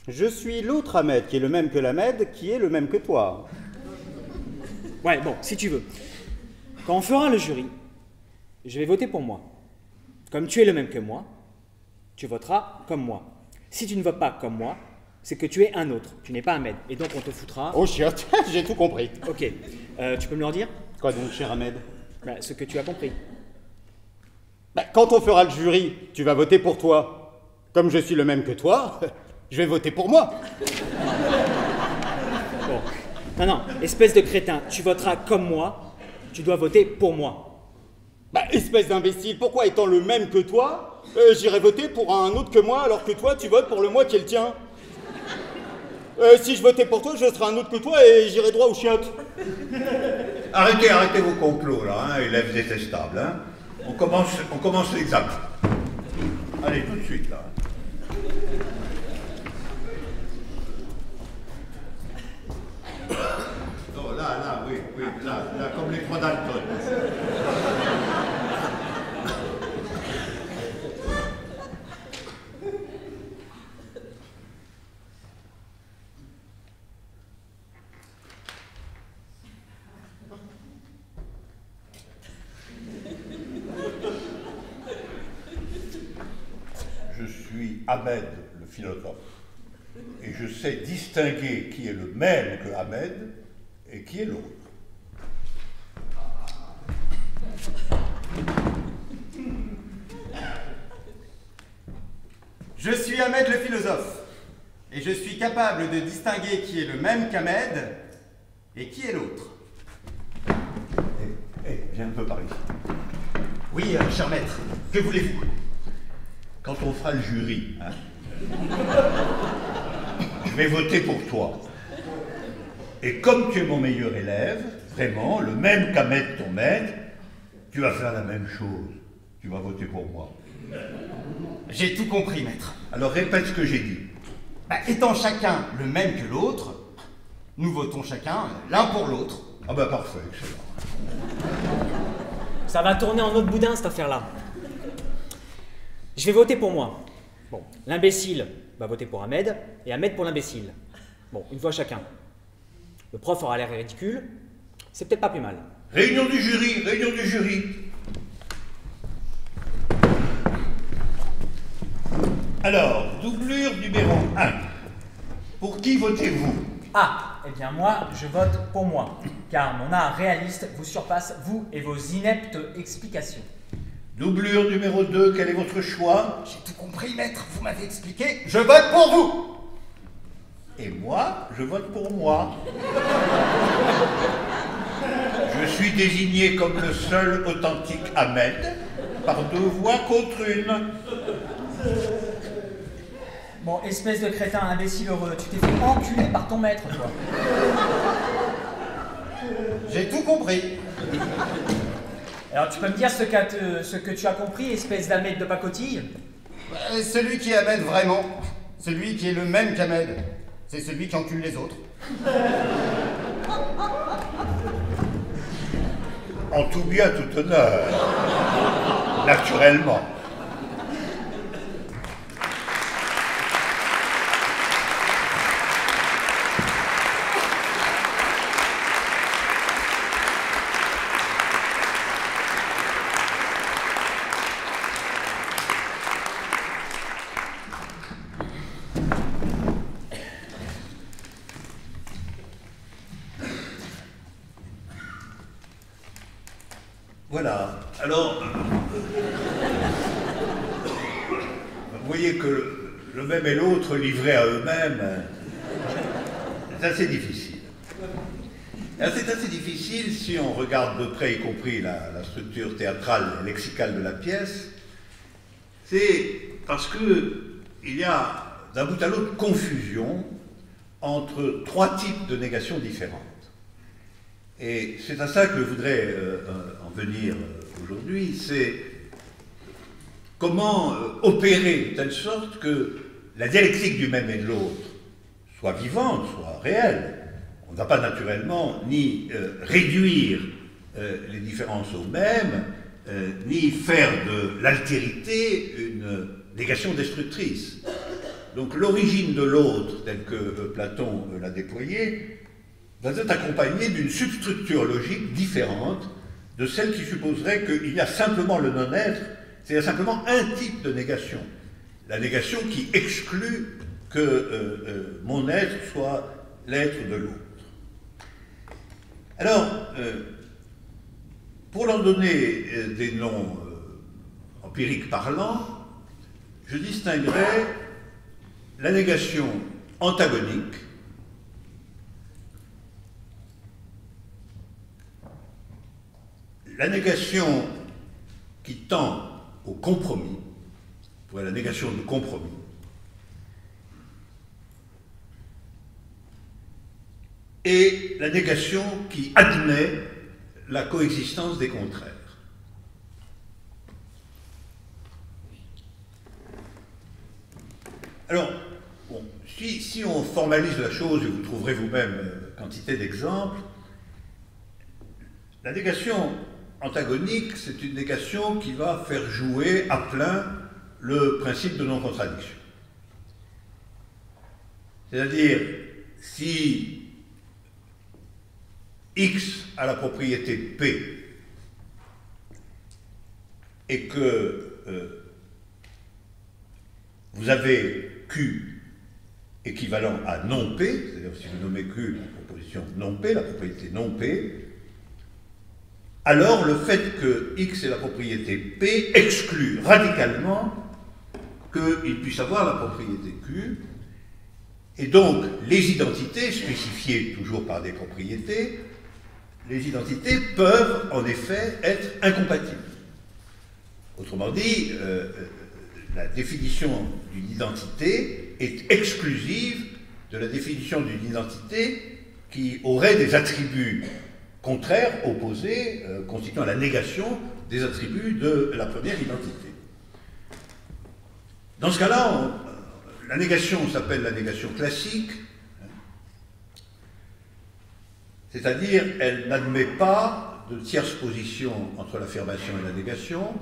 Je suis l'autre Ahmed, qui est le même que l'Ahmed, qui est le même que toi. Ouais, bon, si tu veux. Quand on fera le jury, je vais voter pour moi. Comme tu es le même que moi, tu voteras comme moi. Si tu ne votes pas comme moi, c'est que tu es un autre. Tu n'es pas Ahmed. Et donc on te foutra... Oh chiotte, j'ai tout compris. Ok. Tu peux me le redire? Quoi donc, cher Ahmed? Bah, ce que tu as compris. Bah, quand on fera le jury, tu vas voter pour toi. Comme je suis le même que toi, je vais voter pour moi. Bon. Non, non, espèce de crétin, tu voteras comme moi, tu dois voter pour moi. Bah, espèce d'imbécile, pourquoi étant le même que toi, j'irai voter pour un autre que moi, alors que toi, tu votes pour le moi qui est le tien? Si je votais pour toi, je serais un autre que toi et j'irai droit aux chiottes. Arrêtez vos complots, là, hein, élèves détestables. Hein. On commence l'examen. Allez, tout de suite, là. Oh, là, oui, là, comme les trois Dalton. je suis Ahmed le philosophe, et je sais distinguer qui est le même que Ahmed et qui est l'autre. Je suis Ahmed le philosophe, et je suis capable de distinguer qui est le même qu'Ahmed et qui est l'autre. Viens un peu par ici. Oui, cher maître, que voulez-vous? Quand on fera le jury, hein, je vais voter pour toi. Et comme tu es mon meilleur élève, vraiment, le même qu'Ahmed ton maître, tu vas faire la même chose. Tu vas voter pour moi. J'ai tout compris, maître. Alors répète ce que j'ai dit. Étant chacun le même que l'autre, nous votons chacun l'un pour l'autre. Ah bah parfait, excellent. Ça va tourner en autre boudin, cette affaire-là. Je vais voter pour moi. Bon, l'imbécile va voter pour Ahmed, et Ahmed pour l'imbécile. Bon, une voix chacun. Le prof aura l'air ridicule, c'est peut-être pas plus mal. Réunion du jury, réunion du jury. Alors, doublure numéro 1. Pour qui votez-vous? Ah, eh bien moi, je vote pour moi, car mon art réaliste vous surpasse, vous et vos ineptes explications. Doublure numéro 2, quel est votre choix? J'ai tout compris, maître, vous m'avez expliqué. Je vote pour vous. Et moi, je vote pour moi. Je suis désigné comme le seul authentique Ahmed, par 2 voix contre 1. Bon, espèce de crétin imbécile heureux, tu t'es fait enculer par ton maître, toi. J'ai tout compris. Alors tu peux me dire ce que tu as compris, espèce d'Ahmed de pacotille? Celui qui est Ahmed vraiment, celui qui est le même qu'Ahmed, c'est celui qui encule les autres. En tout bien, tout honneur. Naturellement. Voilà. Alors, vous voyez que le même et l'autre livrés à eux-mêmes, c'est assez difficile. C'est assez difficile si on regarde de près, y compris la structure théâtrale et lexicale de la pièce. C'est parce qu'il y a d'un bout à l'autre confusion entre 3 types de négations différentes. Et c'est à ça que je voudrais en venir aujourd'hui, c'est comment opérer de telle sorte que la dialectique du même et de l'autre soit vivante, soit réelle. On ne va pas naturellement ni réduire les différences au même, ni faire de l'altérité une négation destructrice. Donc l'origine de l'autre, telle que Platon l'a déployée, va être accompagnée d'une substructure logique différente de celle qui supposerait qu'il y a simplement le non-être, c'est-à-dire simplement un type de négation. La négation qui exclut que mon être soit l'être de l'autre. Alors, pour leur donner des noms empiriques parlants, je distinguerai la négation antagonique, la négation qui tend au compromis, pour la négation du compromis, et la négation qui admet la coexistence des contraires. Alors, bon, si on formalise la chose, et vous trouverez vous-même quantité d'exemples, la négation antagonique, c'est une négation qui va faire jouer à plein le principe de non-contradiction. C'est-à-dire, si X a la propriété P et que vous avez Q équivalent à non P, c'est-à-dire si vous nommez Q la proposition non P, la propriété non P, alors le fait que X est la propriété P exclut radicalement qu'il puisse avoir la propriété Q, et donc les identités, spécifiées toujours par des propriétés, les identités peuvent en effet être incompatibles. Autrement dit, la définition d'une identité est exclusive de la définition d'une identité qui aurait des attributs contraires, opposés, constituant la négation des attributs de la première identité. Dans ce cas-là, la négation s'appelle la négation classique, c'est-à-dire elle n'admet pas de tierce position entre l'affirmation et la négation,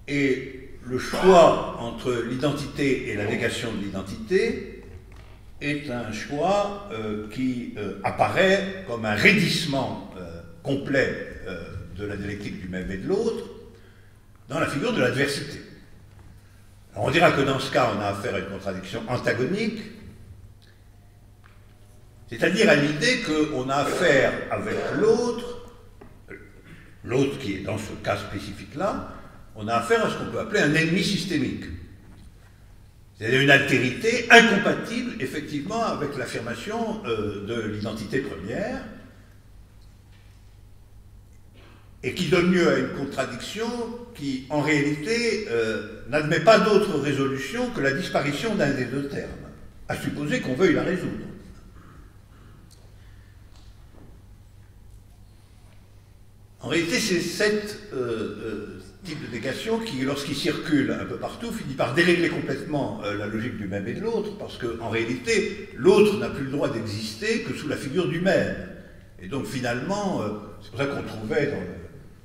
et le choix entre l'identité et la négation de l'identité est un choix qui apparaît comme un raidissement complet de la dialectique du même et de l'autre dans la figure de l'adversité. On dira que dans ce cas, on a affaire à une contradiction antagonique, c'est-à-dire à l'idée qu'on a affaire avec l'autre, l'autre qui est dans ce cas spécifique-là, on a affaire à ce qu'on peut appeler un ennemi systémique. C'est-à-dire une altérité incompatible, effectivement, avec l'affirmation de l'identité première, et qui donne lieu à une contradiction qui, en réalité, n'admet pas d'autre résolution que la disparition d'un des deux termes, à supposer qu'on veuille la résoudre. En réalité, c'est cette type de négation qui, lorsqu'il circule un peu partout, finit par dérégler complètement la logique du même et de l'autre, parce qu'en réalité, l'autre n'a plus le droit d'exister que sous la figure du même. Et donc finalement, c'est pour ça qu'on trouvait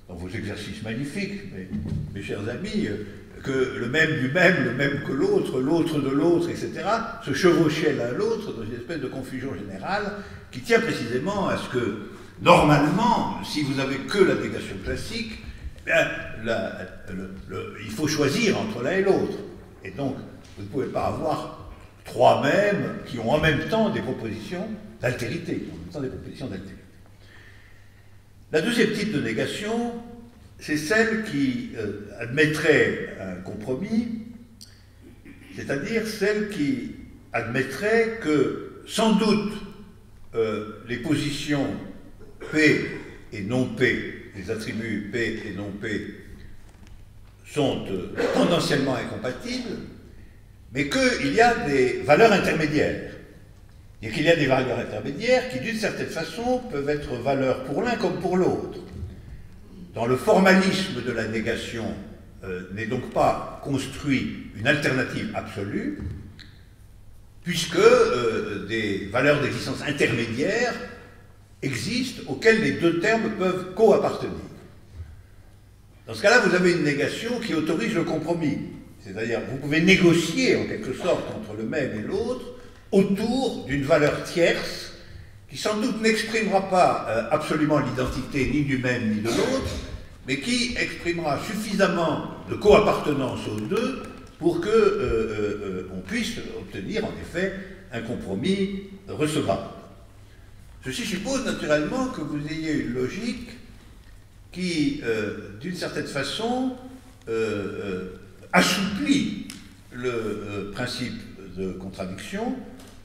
dans vos exercices magnifiques, mes chers amis, que le même du même, le même que l'autre, l'autre de l'autre, etc., se chevauchaient l'un l'autre dans une espèce de confusion générale qui tient précisément à ce que, normalement, si vous avez que la négation classique, eh bien, il faut choisir entre l'un et l'autre. Et donc, vous ne pouvez pas avoir trois mêmes qui ont en même temps des propositions d'altérité, La deuxième type de négation, c'est celle qui admettrait un compromis, c'est-à-dire celle qui admettrait que, sans doute, les positions P et non P, les attributs P et non P, sont tendanciellement incompatibles, mais qu'il y a des valeurs intermédiaires. Et qu'il y a des valeurs intermédiaires qui, d'une certaine façon, peuvent être valeurs pour l'un comme pour l'autre. Dans le formalisme de la négation, n'est donc pas construit une alternative absolue, puisque des valeurs d'existence intermédiaires existent auxquelles les deux termes peuvent co-appartenir. Dans ce cas-là, vous avez une négation qui autorise le compromis. C'est-à-dire, vous pouvez négocier en quelque sorte entre le même et l'autre autour d'une valeur tierce qui sans doute n'exprimera pas absolument l'identité ni du même ni de l'autre, mais qui exprimera suffisamment de co-appartenance aux deux pour qu'on puisse obtenir en effet un compromis recevable. Ceci suppose naturellement que vous ayez une logique qui, d'une certaine façon, assouplit le principe de contradiction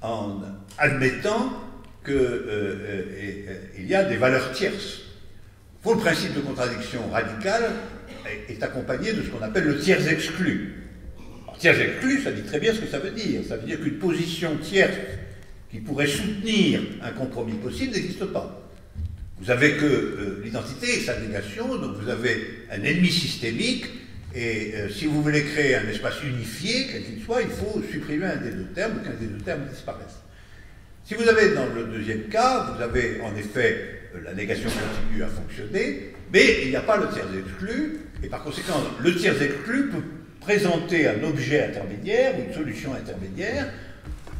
en admettant qu'il y a des valeurs tierces. Pour le principe de contradiction radicale est accompagné de ce qu'on appelle le tiers exclu. Alors, tiers exclu, ça dit très bien ce que ça veut dire. Ça veut dire qu'une position tierce qui pourrait soutenir un compromis possible n'existe pas. Vous avez que l'identité et sa négation, donc vous avez un ennemi systémique, et si vous voulez créer un espace unifié, quel qu'il soit, il faut supprimer un des deux termes, qu'un des deux termes disparaisse. Si vous avez dans le deuxième cas, vous avez en effet la négation continue à fonctionner, mais il n'y a pas le tiers exclu, et par conséquent, le tiers exclu peut présenter un objet intermédiaire ou une solution intermédiaire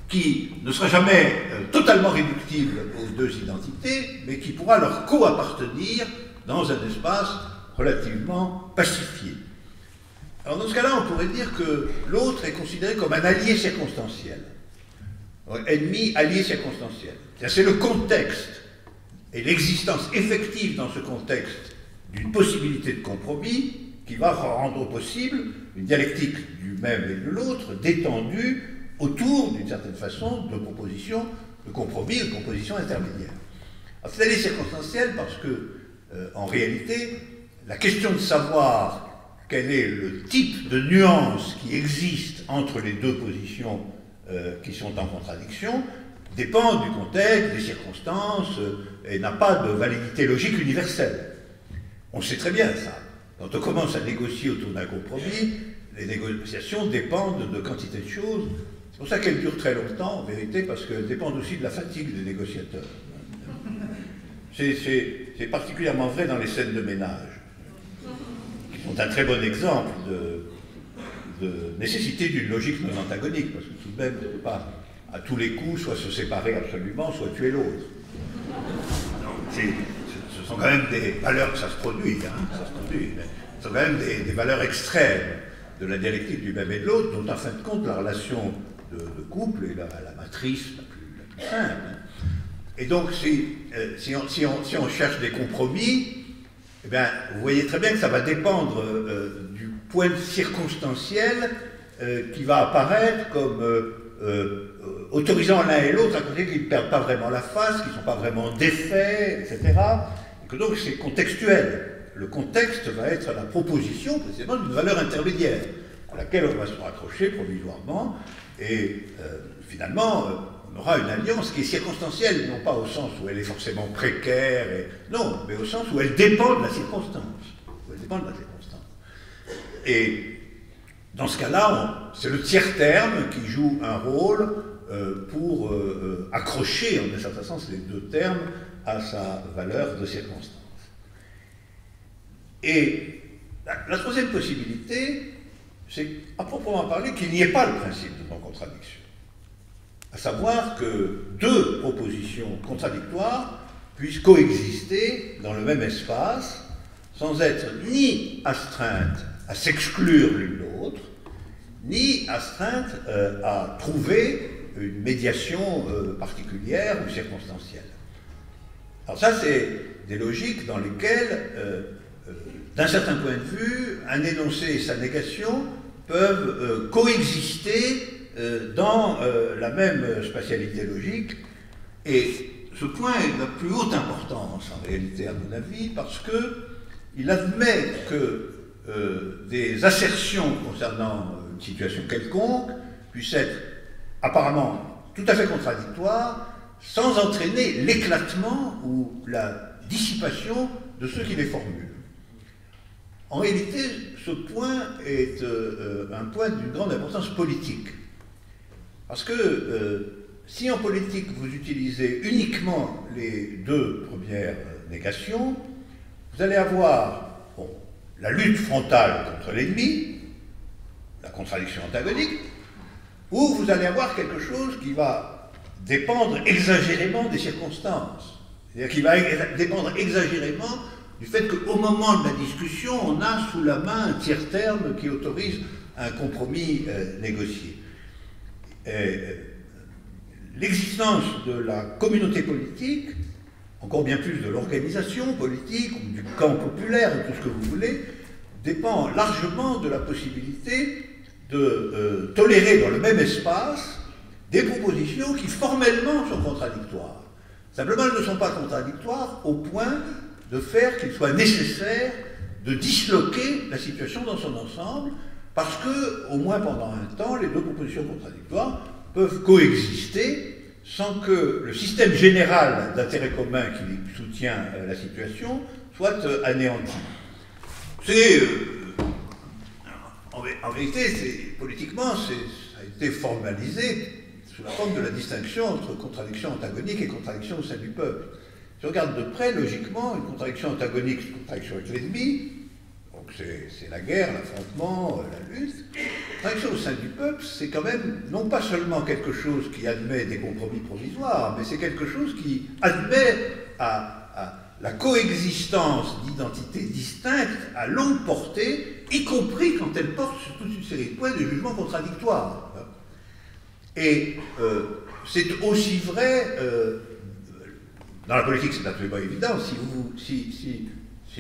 qui ne sera jamais totalement réductible aux deux identités, mais qui pourra leur co-appartenir dans un espace relativement pacifié. Alors dans ce cas-là, on pourrait dire que l'autre est considéré comme un allié circonstanciel. Ennemi, allié circonstanciel. C'est le contexte et l'existence effective dans ce contexte d'une possibilité de compromis qui va rendre possible une dialectique du même et de l'autre détendue autour, d'une certaine façon, de propositions de compromis ou de compositions intermédiaires. C'est allié circonstanciel parce que, en réalité, la question de savoir quel est le type de nuance qui existe entre les deux positions qui sont en contradiction dépend du contexte, des circonstances, et n'a pas de validité logique universelle. On sait très bien ça. Quand on commence à négocier autour d'un compromis, les négociations dépendent de quantité de choses. C'est pour ça qu'elles durent très longtemps, en vérité, parce qu'elles dépendent aussi de la fatigue des négociateurs. C'est particulièrement vrai dans les scènes de ménage, qui sont un très bon exemple de nécessité d'une logique non antagonique, parce que tout de même, on ne peut pas, à tous les coups, soit se séparer absolument, soit tuer l'autre. Ce sont quand même des valeurs que ça se produit, mais ce sont quand même des valeurs extrêmes de la dialectique du même et de l'autre, dont en fin de compte la relation de couple est la matrice la plus simple. Et donc si on cherche des compromis, eh bien, vous voyez très bien que ça va dépendre du point circonstanciel qui va apparaître comme autorisant l'un et l'autre à côté qu'ils ne perdent pas vraiment la face, qu'ils ne sont pas vraiment défaits, etc. Et que donc c'est contextuel. Le contexte va être la proposition précisément d'une valeur intermédiaire à laquelle on va se raccrocher provisoirement et finalement on aura une alliance qui est circonstancielle, non pas au sens où elle est forcément précaire, non, mais au sens où elle dépend de la circonstance. Et dans ce cas-là, c'est le tiers terme qui joue un rôle pour accrocher, en un certain sens, les deux termes à sa valeur de circonstance. Et la troisième possibilité, c'est, à proprement parler, qu'il n'y ait pas le principe de non-contradiction. À savoir que deux propositions contradictoires puissent coexister dans le même espace, sans être ni astreintes à s'exclure l'une l'autre, ni astreintes à trouver une médiation particulière ou circonstancielle. Alors ça, c'est des logiques dans lesquelles, d'un certain point de vue, un énoncé et sa négation peuvent coexister dans la même spatialité logique. Et ce point est de la plus haute importance, en réalité, à mon avis, parce qu'il admet que des assertions concernant une situation quelconque puissent être apparemment tout à fait contradictoires, sans entraîner l'éclatement ou la dissipation de ceux qui les formulent. En réalité, ce point est un point d'une grande importance politique. Parce que si en politique vous utilisez uniquement les deux premières négations, vous allez avoir la lutte frontale contre l'ennemi, la contradiction antagonique, ou vous allez avoir quelque chose qui va dépendre exagérément des circonstances. C'est-à-dire qui va dépendre exagérément du fait qu'au moment de la discussion, on a sous la main un tiers terme qui autorise un compromis négocié. L'existence de la communauté politique, encore bien plus de l'organisation politique, ou du camp populaire, ou tout ce que vous voulez, dépend largement de la possibilité de tolérer dans le même espace des propositions qui formellement sont contradictoires. Simplement, elles ne sont pas contradictoires au point de faire qu'il soit nécessaire de disloquer la situation dans son ensemble, parce que, au moins pendant un temps, les deux propositions contradictoires peuvent coexister sans que le système général d'intérêt commun qui soutient la situation soit anéanti. En vérité, politiquement, ça a été formalisé sous la forme de la distinction entre contradiction antagonique et contradiction au sein du peuple. Si on regarde de près, logiquement, une contradiction antagonique, c'est une contradiction avec l'ennemi, donc c'est la guerre, l'affrontement, la lutte. La contradiction au sein du peuple, c'est quand même non pas seulement quelque chose qui admet des compromis provisoires, mais c'est quelque chose qui admet à la coexistence d'identités distinctes à longue portée y compris quand elle porte sur toute une série de points de jugements contradictoires. Et c'est aussi vrai, dans la politique c'est absolument évident, si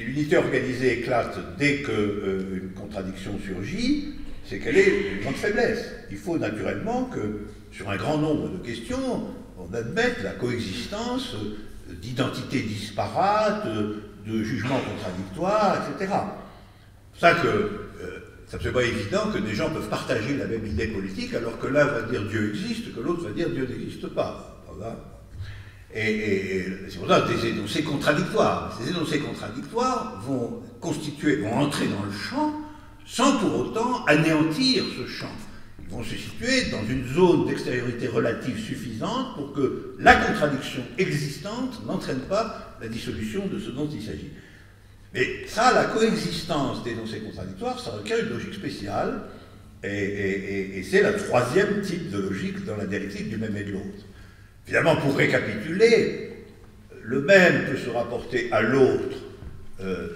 l'unité organisée éclate dès qu'une contradiction surgit, c'est qu'elle est une grande faiblesse. Il faut naturellement que, sur un grand nombre de questions, on admette la coexistence d'identités disparates, de jugements contradictoires, etc. C'est pour ça que c'est absolument évident que des gens peuvent partager la même idée politique, alors que l'un va dire Dieu existe, que l'autre va dire Dieu n'existe pas. Voilà. Et c'est pour ça des énoncés contradictoires. Ces énoncés contradictoires vont entrer dans le champ sans pour autant anéantir ce champ. Ils vont se situer dans une zone d'extériorité relative suffisante pour que la contradiction existante n'entraîne pas la dissolution de ce dont il s'agit. Mais ça, la coexistence d'énoncés contradictoires, ça requiert une logique spéciale, et c'est la troisième type de logique dans la dialectique du même et de l'autre. Finalement, pour récapituler, le même peut se rapporter à l'autre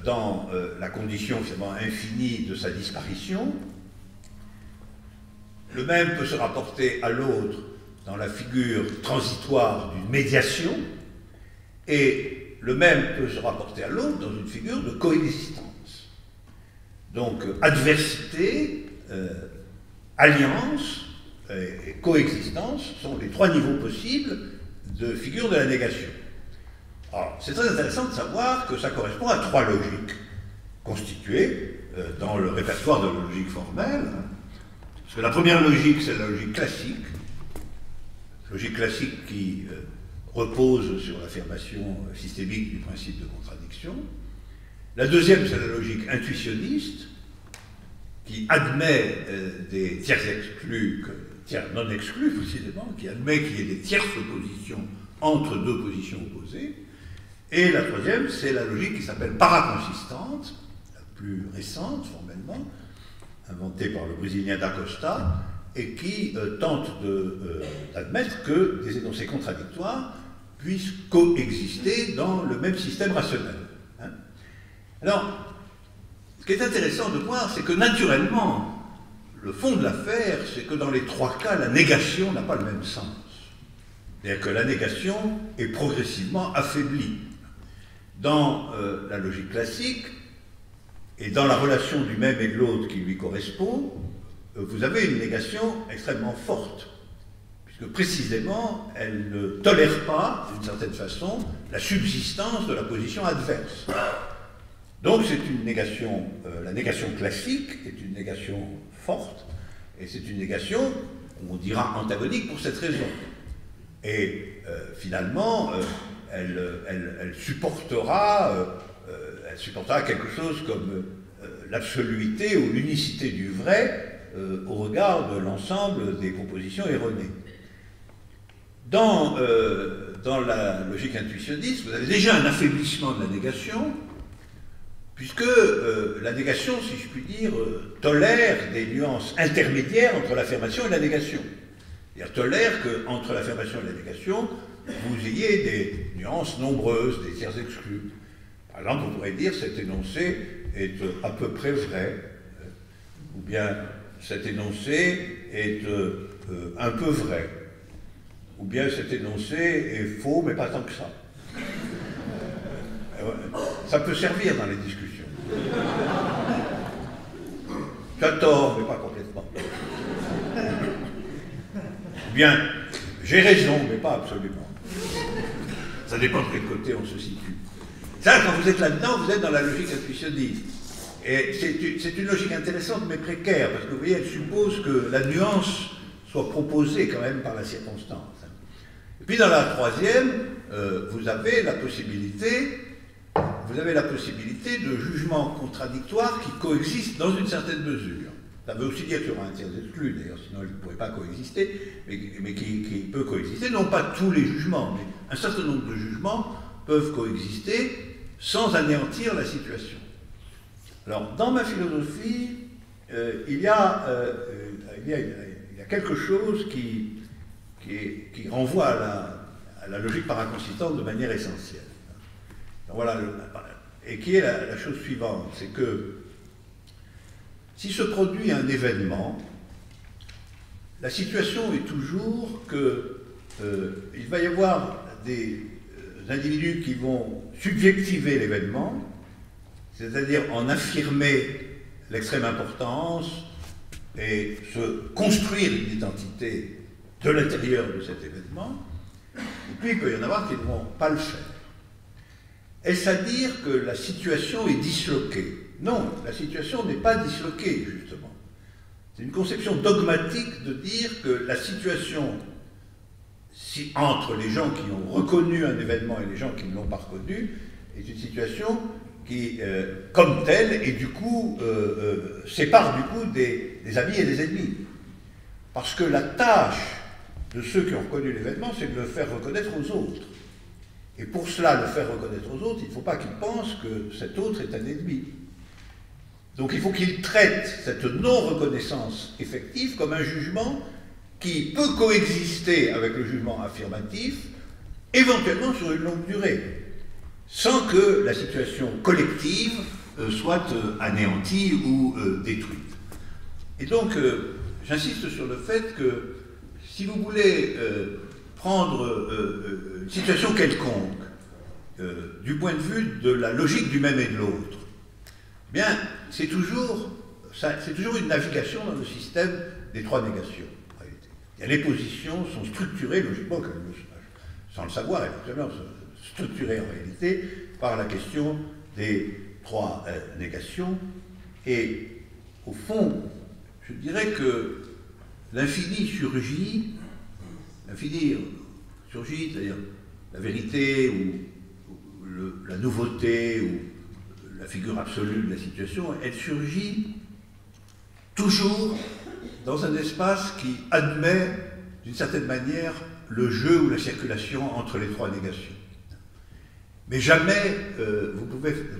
dans la condition finalement infinie de sa disparition. Le même peut se rapporter à l'autre dans la figure transitoire d'une médiation, et le même peut se rapporter à l'autre dans une figure de coexistence. Donc, adversité, alliance et coexistence sont les trois niveaux possibles de figure de la négation. Alors, c'est très intéressant de savoir que ça correspond à trois logiques constituées dans le répertoire de la logique formelle. Parce que la première logique, c'est la logique classique qui repose sur l'affirmation systémique du principe de contradiction. La deuxième, c'est la logique intuitionniste, qui admet des tiers exclus, tiers non exclus précisément, qui admet qu'il y ait des tierces oppositions entre deux positions opposées. Et la troisième, c'est la logique qui s'appelle paraconsistante, la plus récente formellement, inventée par le Brésilien Da Costa, et qui tente d'admettre que des énoncés contradictoires puissent coexister dans le même système rationnel. Hein. Alors, ce qui est intéressant de voir, c'est que naturellement, le fond de l'affaire, c'est que dans les trois cas, la négation n'a pas le même sens. C'est-à-dire que la négation est progressivement affaiblie. Dans la logique classique, et dans la relation du même et de l'autre qui lui correspond, vous avez une négation extrêmement forte, puisque précisément, elle ne tolère pas, d'une certaine façon, la subsistance de la position adverse. Donc c'est une négation, la négation classique est une négation forte, et c'est une négation, on dira antagonique pour cette raison. Et finalement, elle supportera quelque chose comme l'absoluité ou l'unicité du vrai au regard de l'ensemble des propositions erronées. Dans la logique intuitionniste, vous avez déjà un affaiblissement de la négation, puisque la négation, si je puis dire, tolère des nuances intermédiaires entre l'affirmation et la négation. C'est-à-dire tolère qu'entre l'affirmation et la négation, vous ayez des nuances nombreuses, des tiers exclus. Par exemple, vous pourrez dire cet énoncé est à peu près vrai, ou bien cet énoncé est un peu vrai, ou bien cet énoncé est faux, mais pas tant que ça. Ça peut servir dans les discussions. Tu as tort, mais pas complètement. Ou bien, j'ai raison, mais pas absolument. Ça dépend de quel côté on se situe. Ça, quand vous êtes là-dedans, vous êtes dans la logique intuitionniste. Et c'est une logique intéressante, mais précaire, parce que vous voyez, elle suppose que la nuance soit proposée quand même par la circonstance. Et puis dans la troisième, vous avez la possibilité de jugements contradictoires qui coexistent dans une certaine mesure. Ça veut aussi dire qu'il y aura un tiers exclu, d'ailleurs, sinon il ne pourrait pas coexister, mais qui peut coexister. Non pas tous les jugements, mais un certain nombre de jugements peuvent coexister sans anéantir la situation. Alors, dans ma philosophie, il y a quelque chose qui renvoie à la logique paraconsistante de manière essentielle. Donc, voilà, et qui est la chose suivante, c'est que si se produit un événement, la situation est toujours qu'il va y avoir des individus qui vont subjectiver l'événement, c'est-à-dire en affirmer l'extrême importance et se construire une identité de l'intérieur de cet événement, et puis il peut y en avoir qui ne vont pas le faire. Est-ce à dire que la situation est disloquée? Non, la situation n'est pas disloquée, justement. C'est une conception dogmatique de dire que la situation entre les gens qui ont reconnu un événement et les gens qui ne l'ont pas reconnu est une situation qui, comme telle, et du coup, sépare du coup des amis et des ennemis. Parce que la tâche de ceux qui ont reconnu l'événement, c'est de le faire reconnaître aux autres. Et pour cela, le faire reconnaître aux autres, il ne faut pas qu'ils pensent que cet autre est un ennemi. Donc il faut qu'ils traitent cette non-reconnaissance effective comme un jugement qui peut coexister avec le jugement affirmatif, éventuellement sur une longue durée, sans que la situation collective soit anéantie ou détruite. Et donc, j'insiste sur le fait que si vous voulez prendre une situation quelconque du point de vue de la logique du même et de l'autre, bien, c'est toujours une navigation dans le système des trois négations. En réalité. Et les positions sont structurées logiquement, sans le savoir, éventuellement, structurées en réalité par la question des trois négations. Et au fond, je dirais que l'infini surgit, c'est-à-dire la vérité ou la nouveauté ou la figure absolue de la situation, elle surgit toujours dans un espace qui admet, d'une certaine manière, le jeu ou la circulation entre les trois négations. Mais jamais vous ne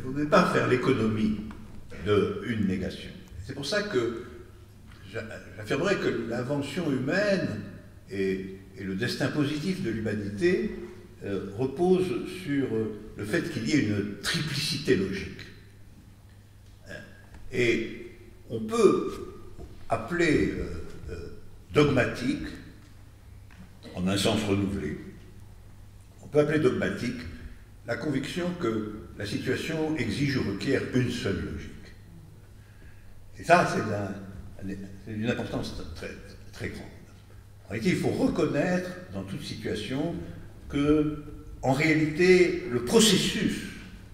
pouvez pas faire l'économie d'une négation. C'est pour ça que j'affirmerais que l'invention humaine et le destin positif de l'humanité repose sur le fait qu'il y ait une triplicité logique. Et on peut appeler dogmatique, en un sens renouvelé, on peut appeler dogmatique la conviction que la situation exige ou requiert une seule logique. Et ça, c'est d'une importance très, très grande. En réalité, il faut reconnaître dans toute situation que, en réalité, le processus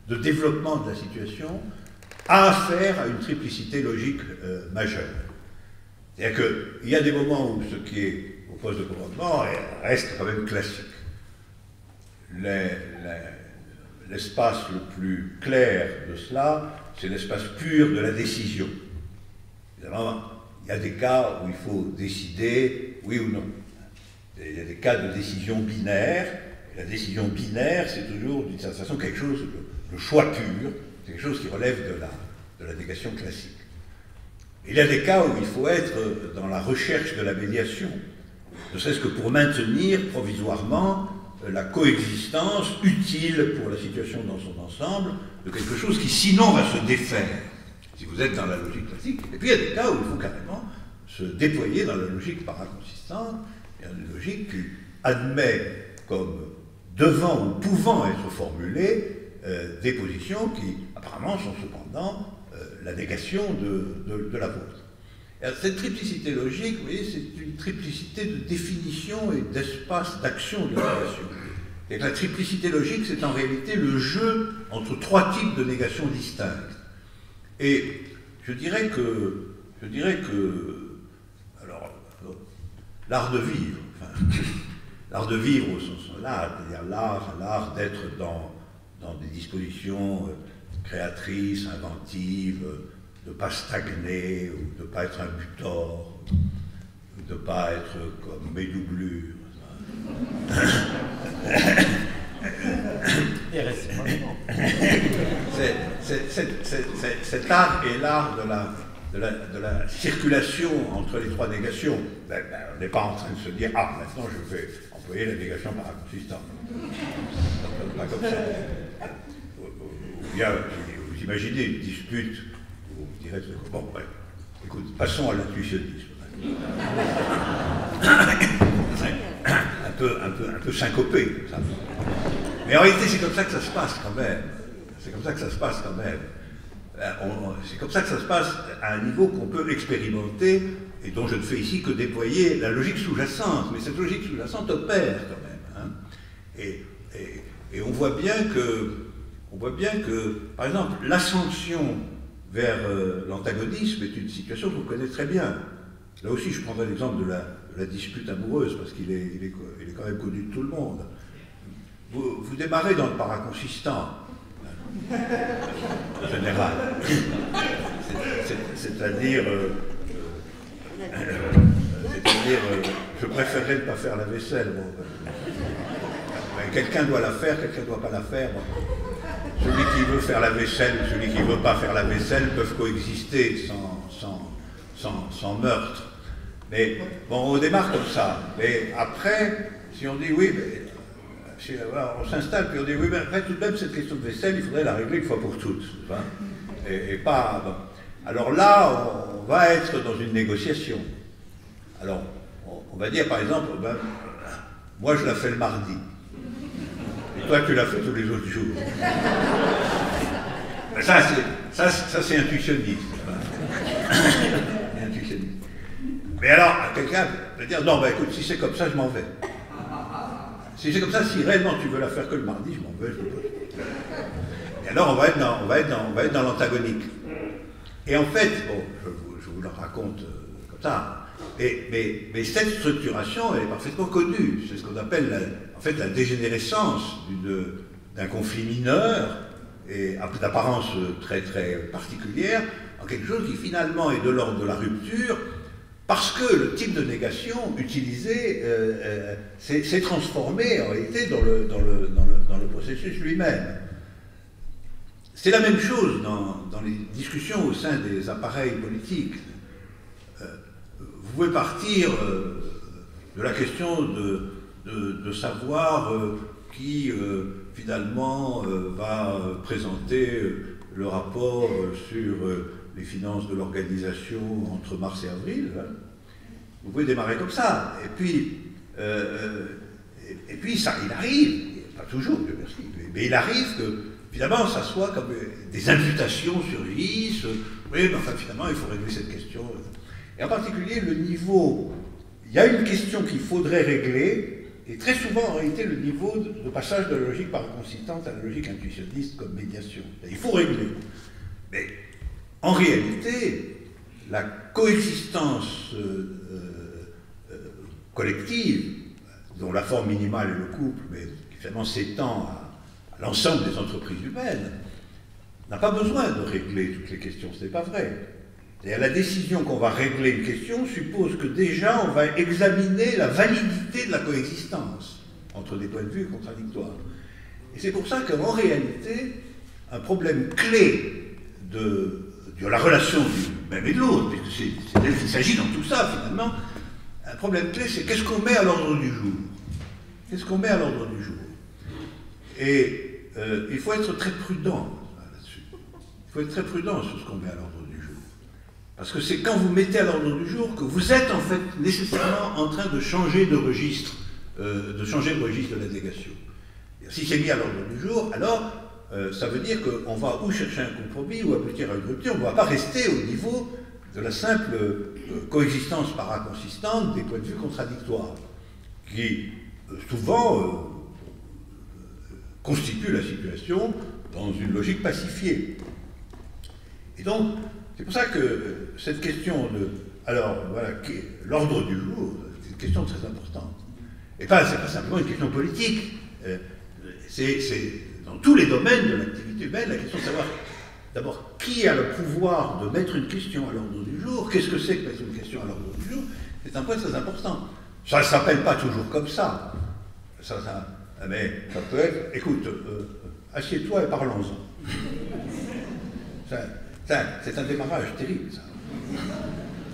de développement de la situation a affaire à une triplicité logique majeure. C'est-à-dire qu'il y a des moments où ce qui est au poste de commandement reste quand même classique. L'espace le plus clair de cela, c'est l'espace pur de la décision. Évidemment, il y a des cas où il faut décider oui ou non. Il y a des cas de décision binaire. Et la décision binaire, c'est toujours d'une certaine façon quelque chose, le choix pur, c'est quelque chose qui relève de la négation classique. Il y a des cas où il faut être dans la recherche de la médiation, ne serait-ce que pour maintenir provisoirement la coexistence utile pour la situation dans son ensemble de quelque chose qui sinon va se défaire, si vous êtes dans la logique classique. Et puis il y a des cas où il faut carrément se déployer dans la logique paraconsistante, il y a une logique qui admet comme devant ou pouvant être formulées des positions qui apparemment sont cependant la négation de la vôtre. Et cette triplicité logique, vous voyez, c'est une triplicité de définition et d'espace d'action de la négation. Et la triplicité logique, c'est en réalité le jeu entre trois types de négations distinctes. Et je dirais que alors, l'art de vivre, l'art de vivre au sens là, c'est-à-dire l'art d'être dans des dispositions créatrices, inventives, de ne pas stagner, ou de ne pas être un butor, ou de ne pas être comme mes doublures. Et réciproquement. Cet art est l'art de la circulation entre les trois négations. On n'est pas en train de se dire « Ah, maintenant je vais employer la négation paraconsistante ». Pas comme ça. Ou bien, vous imaginez une dispute, vous direz « Bon, ouais, Écoute, passons à l'intuitionnisme. un peu syncopé, ça. Mais en réalité, c'est comme ça que ça se passe quand même. C'est comme ça que ça se passe quand même. C'est comme ça que ça se passe à un niveau qu'on peut expérimenter et dont je ne fais ici que déployer la logique sous-jacente. Mais cette logique sous-jacente opère quand même. Hein. Et on voit bien que, par exemple, l'ascension vers l'antagonisme est une situation que vous connaissez très bien. Là aussi, je prendrai l'exemple de la dispute amoureuse, parce qu'il est quand même connu de tout le monde. Vous démarrez dans le paraconsistant, en général. C'est-à-dire, je préférerais ne pas faire la vaisselle. Bon. Quelqu'un doit la faire, quelqu'un ne doit pas la faire. Bon. Celui qui veut faire la vaisselle ou celui qui ne veut pas faire la vaisselle peuvent coexister sans meurtre. Mais bon, on démarre comme ça. Mais après, si on dit oui, mais, on s'installe, puis on dit oui, mais après tout de même, cette question de vaisselle, il faudrait la régler une fois pour toutes. Hein, et pas. Bon. Alors là, on va être dans une négociation. Alors, on va dire par exemple, ben, moi je la fais le mardi. Et toi, tu l'as fait tous les autres jours. Ça, c'est intuitionniste. Intuitionniste. Mais alors, quelqu'un peut dire, non, bah écoute, si c'est comme ça, je m'en vais. Si c'est comme ça, si réellement tu veux la faire que le mardi, je m'en vais. Et alors, on va être dans l'antagonique. Et en fait, bon, je vous le raconte comme ça, mais cette structuration, elle est parfaitement connue. C'est ce qu'on appelle la dégénérescence d'un conflit mineur, et d'apparence très très particulière, en quelque chose qui finalement est de l'ordre de la rupture, parce que le type de négation utilisé s'est transformé en réalité dans le processus lui-même. C'est la même chose dans les discussions au sein des appareils politiques. Vous pouvez partir de la question de savoir qui finalement va présenter le rapport sur les finances de l'organisation entre mars et avril. Hein. Vous pouvez démarrer comme ça. Et puis ça, il arrive, pas toujours, merci, mais il arrive que finalement ça soit comme des imputations surgissent. Oui, mais enfin finalement il faut régler cette question. Et en particulier le niveau, il y a une question qu'il faudrait régler, et très souvent en réalité le niveau de passage de la logique paraconsistante à la logique intuitionniste comme médiation. Il faut régler. Mais en réalité, la coexistence collective, dont la forme minimale est le couple, mais qui finalement s'étend à l'ensemble des entreprises humaines, n'a pas besoin de régler toutes les questions, ce n'est pas vrai. Et la décision qu'on va régler une question suppose que déjà on va examiner la validité de la coexistence entre des points de vue contradictoires. Et c'est pour ça qu'en réalité, un problème clé de la relation du même et de l'autre, puisque c'est d'elle qu'il s'agit dans tout ça finalement, un problème clé c'est qu'est-ce qu'on met à l'ordre du jour. Qu'est-ce qu'on met à l'ordre du jour? Et il faut être très prudent là-dessus. Il faut être très prudent sur ce qu'on met à l'ordre du jour. Parce que c'est quand vous mettez à l'ordre du jour que vous êtes en fait nécessairement en train de changer de registre, de la négation. Et si c'est mis à l'ordre du jour, alors ça veut dire qu'on va ou chercher un compromis ou aboutir à une rupture, on ne va pas rester au niveau de la simple coexistence paraconsistante des points de vue contradictoires, qui souvent constitue la situation dans une logique pacifiée. Et donc, c'est pour ça que cette question de... Alors, voilà, l'ordre du jour, c'est une question très importante. Et c'est pas simplement une question politique. C'est dans tous les domaines de l'activité humaine, la question de savoir, d'abord, qui a le pouvoir de mettre une question à l'ordre du jour, qu'est-ce que c'est que mettre une question à l'ordre du jour, c'est un point très important. Ça ne s'appelle pas toujours comme ça. Mais ça peut être, écoute, assieds-toi et parlons-en. C'est un démarrage terrible, ça.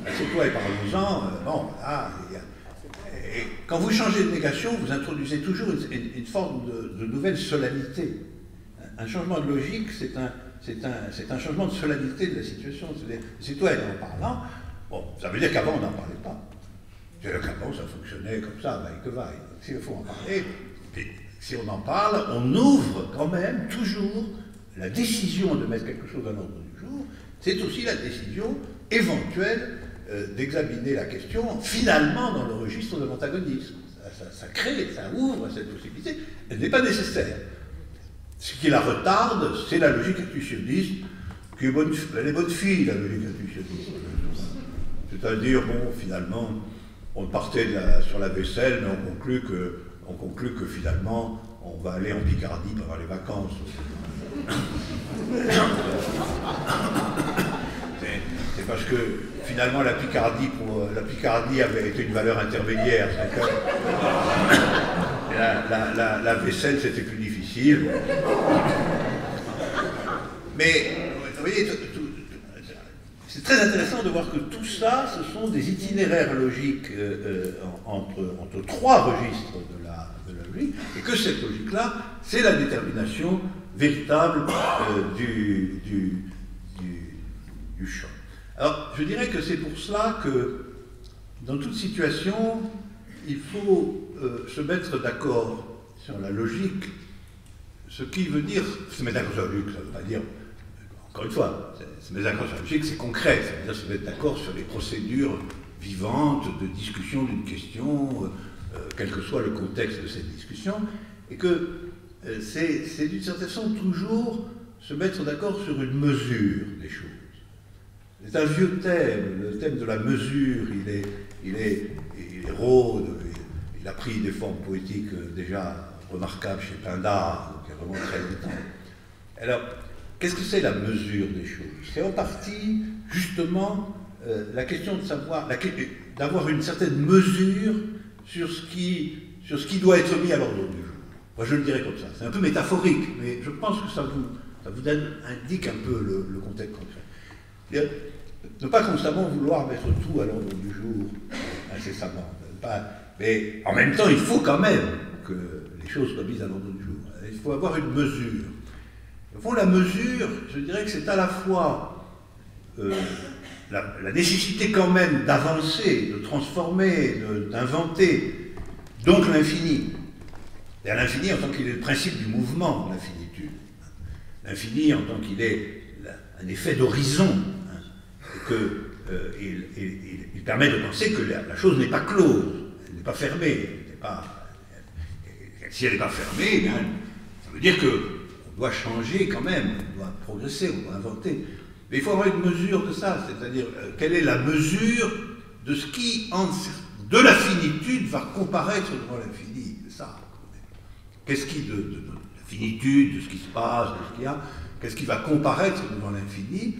Assieds-toi et parlons-en. Bon, là, et quand vous changez de négation, vous introduisez toujours une forme de nouvelle solennité. Un changement de logique, c'est un changement de solennité de la situation. C'est toi, en parlant, Bon, ça veut dire qu'avant, on n'en parlait pas. C'est-à-dire qu'avant, ça fonctionnait comme ça, vaille que vaille. S'il faut en parler, et si on en parle, on ouvre quand même toujours la décision de mettre quelque chose à l'ordre du jour. C'est aussi la décision éventuelle d'examiner la question finalement dans le registre de l'antagonisme. Ça crée, ça ouvre cette possibilité. Elle n'est pas nécessaire. Ce qui la retarde, c'est la logique intuitionniste, qui est bonne, elle est bonne fille, la logique intuitionniste. C'est-à-dire, bon, finalement, on partait sur la vaisselle, mais on conclut que finalement, on va aller en Picardie pendant les vacances. C'est parce que finalement la Picardie avait été une valeur intermédiaire. La vaisselle, c'était plus difficile. Mais vous voyez, c'est très intéressant de voir que tout ça, ce sont des itinéraires logiques entre trois registres de la logique, et que cette logique-là, c'est la détermination véritable du champ. Alors, je dirais que c'est pour cela que, dans toute situation, il faut se mettre d'accord sur la logique, ce qui veut dire, se mettre d'accord sur la logique, ça ne veut pas dire, encore une fois, se mettre d'accord sur la logique, c'est concret, ça veut dire se mettre d'accord sur les procédures vivantes de discussion d'une question, quel que soit le contexte de cette discussion, et que c'est d'une certaine façon toujours se mettre d'accord sur une mesure des choses. C'est un vieux thème, le thème de la mesure, il est rôde, il a pris des formes poétiques déjà remarquables chez Pindare, qui a vraiment très longtemps. Alors, qu'est-ce que c'est la mesure des choses? C'est en partie, justement, la question de savoir, d'avoir une certaine mesure sur ce qui doit être mis à l'ordre du jour. Moi, je le dirais comme ça. C'est un peu métaphorique, mais je pense que ça vous indique un peu le contexte concret. Ne pas constamment vouloir mettre tout à l'ordre du jour, incessamment. Mais en même temps, il faut quand même que les choses soient mises à l'ordre du jour. Il faut avoir une mesure. Au fond, la mesure, je dirais que c'est à la fois la nécessité quand même d'avancer, de transformer, d'inventer, donc l'infini. Et à l'infini en tant qu'il est le principe du mouvement, l'infinitude. L'infini en tant qu'il est un effet d'horizon, et qu'il permet de penser que la chose n'est pas close, elle n'est pas fermée. Si elle n'est pas fermée, eh bien, ça veut dire qu'on doit changer quand même, on doit progresser, on doit inventer. Mais il faut avoir une mesure de ça, c'est-à-dire quelle est la mesure de ce qui, de la finitude, va comparaître devant l'infini. C'est ça. Qu'est-ce qui, de la finitude, de ce qui se passe, de ce qu'il y a, qu'est-ce qui va comparaître devant l'infini?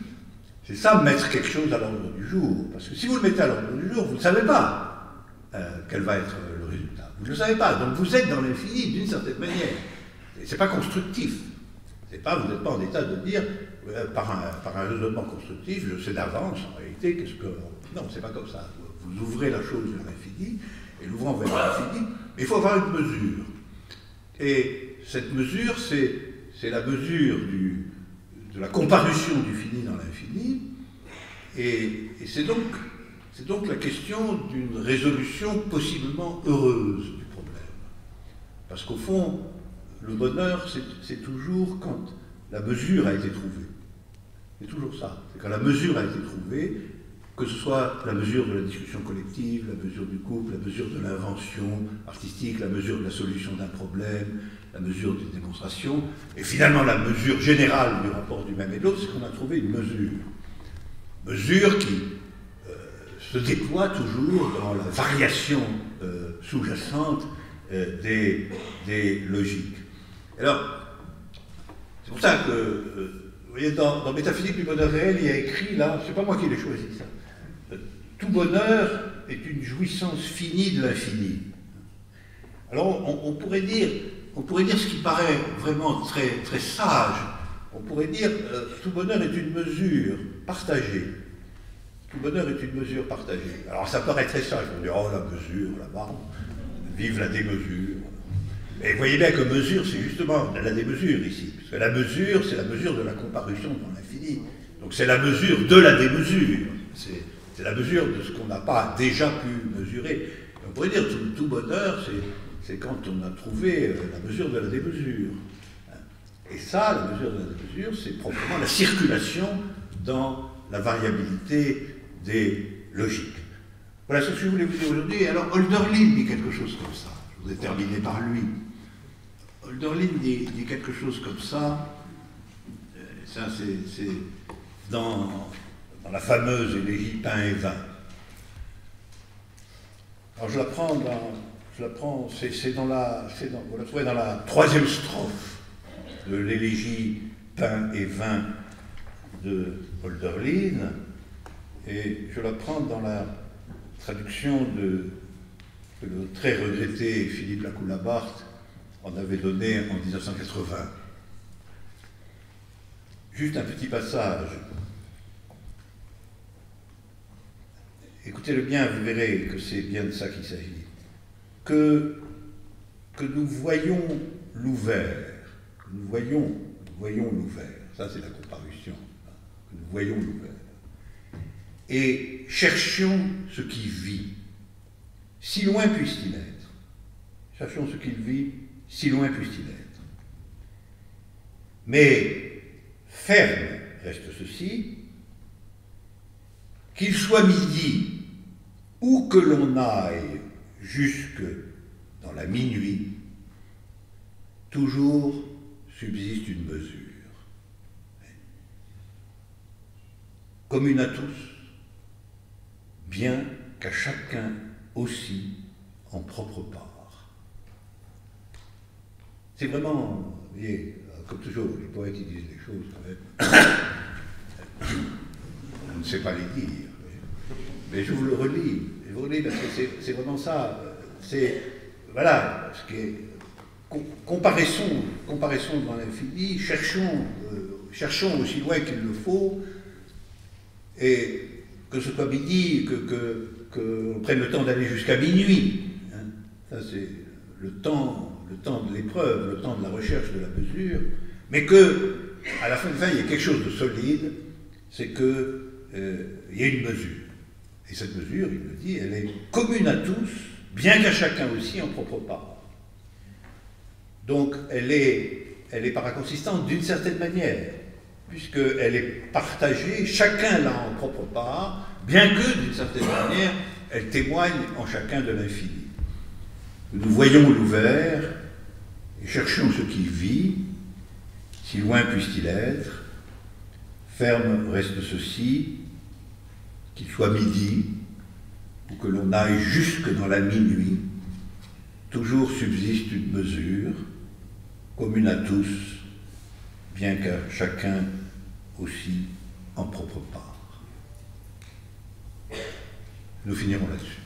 C'est ça, mettre quelque chose à l'ordre du jour. Parce que si vous le mettez à l'ordre du jour, vous ne savez pas quel va être le résultat. Vous ne le savez pas. Donc vous êtes dans l'infini d'une certaine manière. Ce n'est pas constructif. Vous n'êtes pas en état de dire, par un raisonnement constructif, je sais d'avance, en réalité, qu'est-ce que... Non, c'est pas comme ça. Vous ouvrez la chose vers l'infini, et l'ouvrant vers l'infini, mais il faut avoir une mesure. Et cette mesure, c'est la mesure de la comparution du fini dans l'infini, et c'est donc la question d'une résolution possiblement heureuse du problème. Parce qu'au fond, le bonheur, c'est toujours quand la mesure a été trouvée. C'est toujours ça. C'est quand la mesure a été trouvée, que ce soit la mesure de la discussion collective, la mesure du couple, la mesure de l'invention artistique, la mesure de la solution d'un problème, la mesure d'une démonstration, et finalement la mesure générale du rapport du même et de l'autre, c'est qu'on a trouvé une mesure. Mesure qui se déploie toujours dans la variation sous-jacente des logiques. Alors, c'est pour ça que, vous voyez, dans Métaphysique du bonheur réel, il y a écrit là, c'est pas moi qui l'ai choisi ça, tout bonheur est une jouissance finie de l'infini. Alors, on pourrait dire ce qui paraît vraiment très, très sage. On pourrait dire tout bonheur est une mesure partagée. Tout bonheur est une mesure partagée. Alors ça paraît très sage. On dit, oh la mesure, là-bas, vive la démesure. Et vous voyez bien que mesure, c'est justement la démesure ici. Parce que la mesure, c'est la mesure de la comparution dans l'infini. Donc c'est la mesure de la démesure. c'est la mesure de ce qu'on n'a pas déjà pu mesurer. On pourrait dire tout bonheur, c'est quand on a trouvé la mesure de la démesure. Et ça, la mesure de la démesure, c'est proprement la circulation dans la variabilité des logiques. Voilà ce que je voulais vous dire aujourd'hui. Alors, Hölderlin dit quelque chose comme ça. Je voudrais terminer par lui. Hölderlin dit quelque chose comme ça. Ça, c'est dans la fameuse élégie Pain et vin. Alors, vous la trouvez dans la troisième strophe de l'élégie Pain et vin de Hölderlin, et je la prends dans la traduction que le très regretté Philippe Lacoue-Labarthe en avait donnée en 1980. Juste un petit passage. Écoutez-le bien, vous verrez que c'est bien de ça qu'il s'agit. Que nous voyons l'ouvert, nous voyons l'ouvert, ça c'est la comparution, que nous voyons l'ouvert, et cherchions ce qui vit, si loin puisse-t-il être. Cherchons ce qu'il vit, si loin puisse-t-il être. Mais ferme reste ceci, qu'il soit midi, où que l'on aille jusque dans la minuit, toujours subsiste une mesure, commune à tous, bien qu'à chacun aussi en propre part. C'est vraiment, vous voyez, comme toujours, les poètes ils disent des choses quand même, on ne sait pas les dire, mais je vous le relis, parce que c'est vraiment ça, c'est, voilà, ce qui est comparaison devant l'infini, cherchons aussi loin qu'il le faut, et que ce soit midi, qu'on prenne le temps d'aller jusqu'à minuit. Hein. Ça, c'est le temps de l'épreuve, le temps de la recherche de la mesure, mais que, à la fin, il y a quelque chose de solide, c'est qu'il y a une mesure. Et cette mesure, il le dit, elle est commune à tous, bien qu'à chacun aussi en propre part. Donc, elle est paraconsistante d'une certaine manière, puisqu'elle est partagée, chacun l'a en propre part, bien que, d'une certaine manière, elle témoigne en chacun de l'infini. Nous voyons l'ouvert et cherchons ce qui vit, si loin puisse-t-il être, ferme reste ceci, qu'il soit midi, ou que l'on aille jusque dans la minuit, toujours subsiste une mesure, commune à tous, bien qu'à chacun aussi en propre part. Nous finirons là-dessus.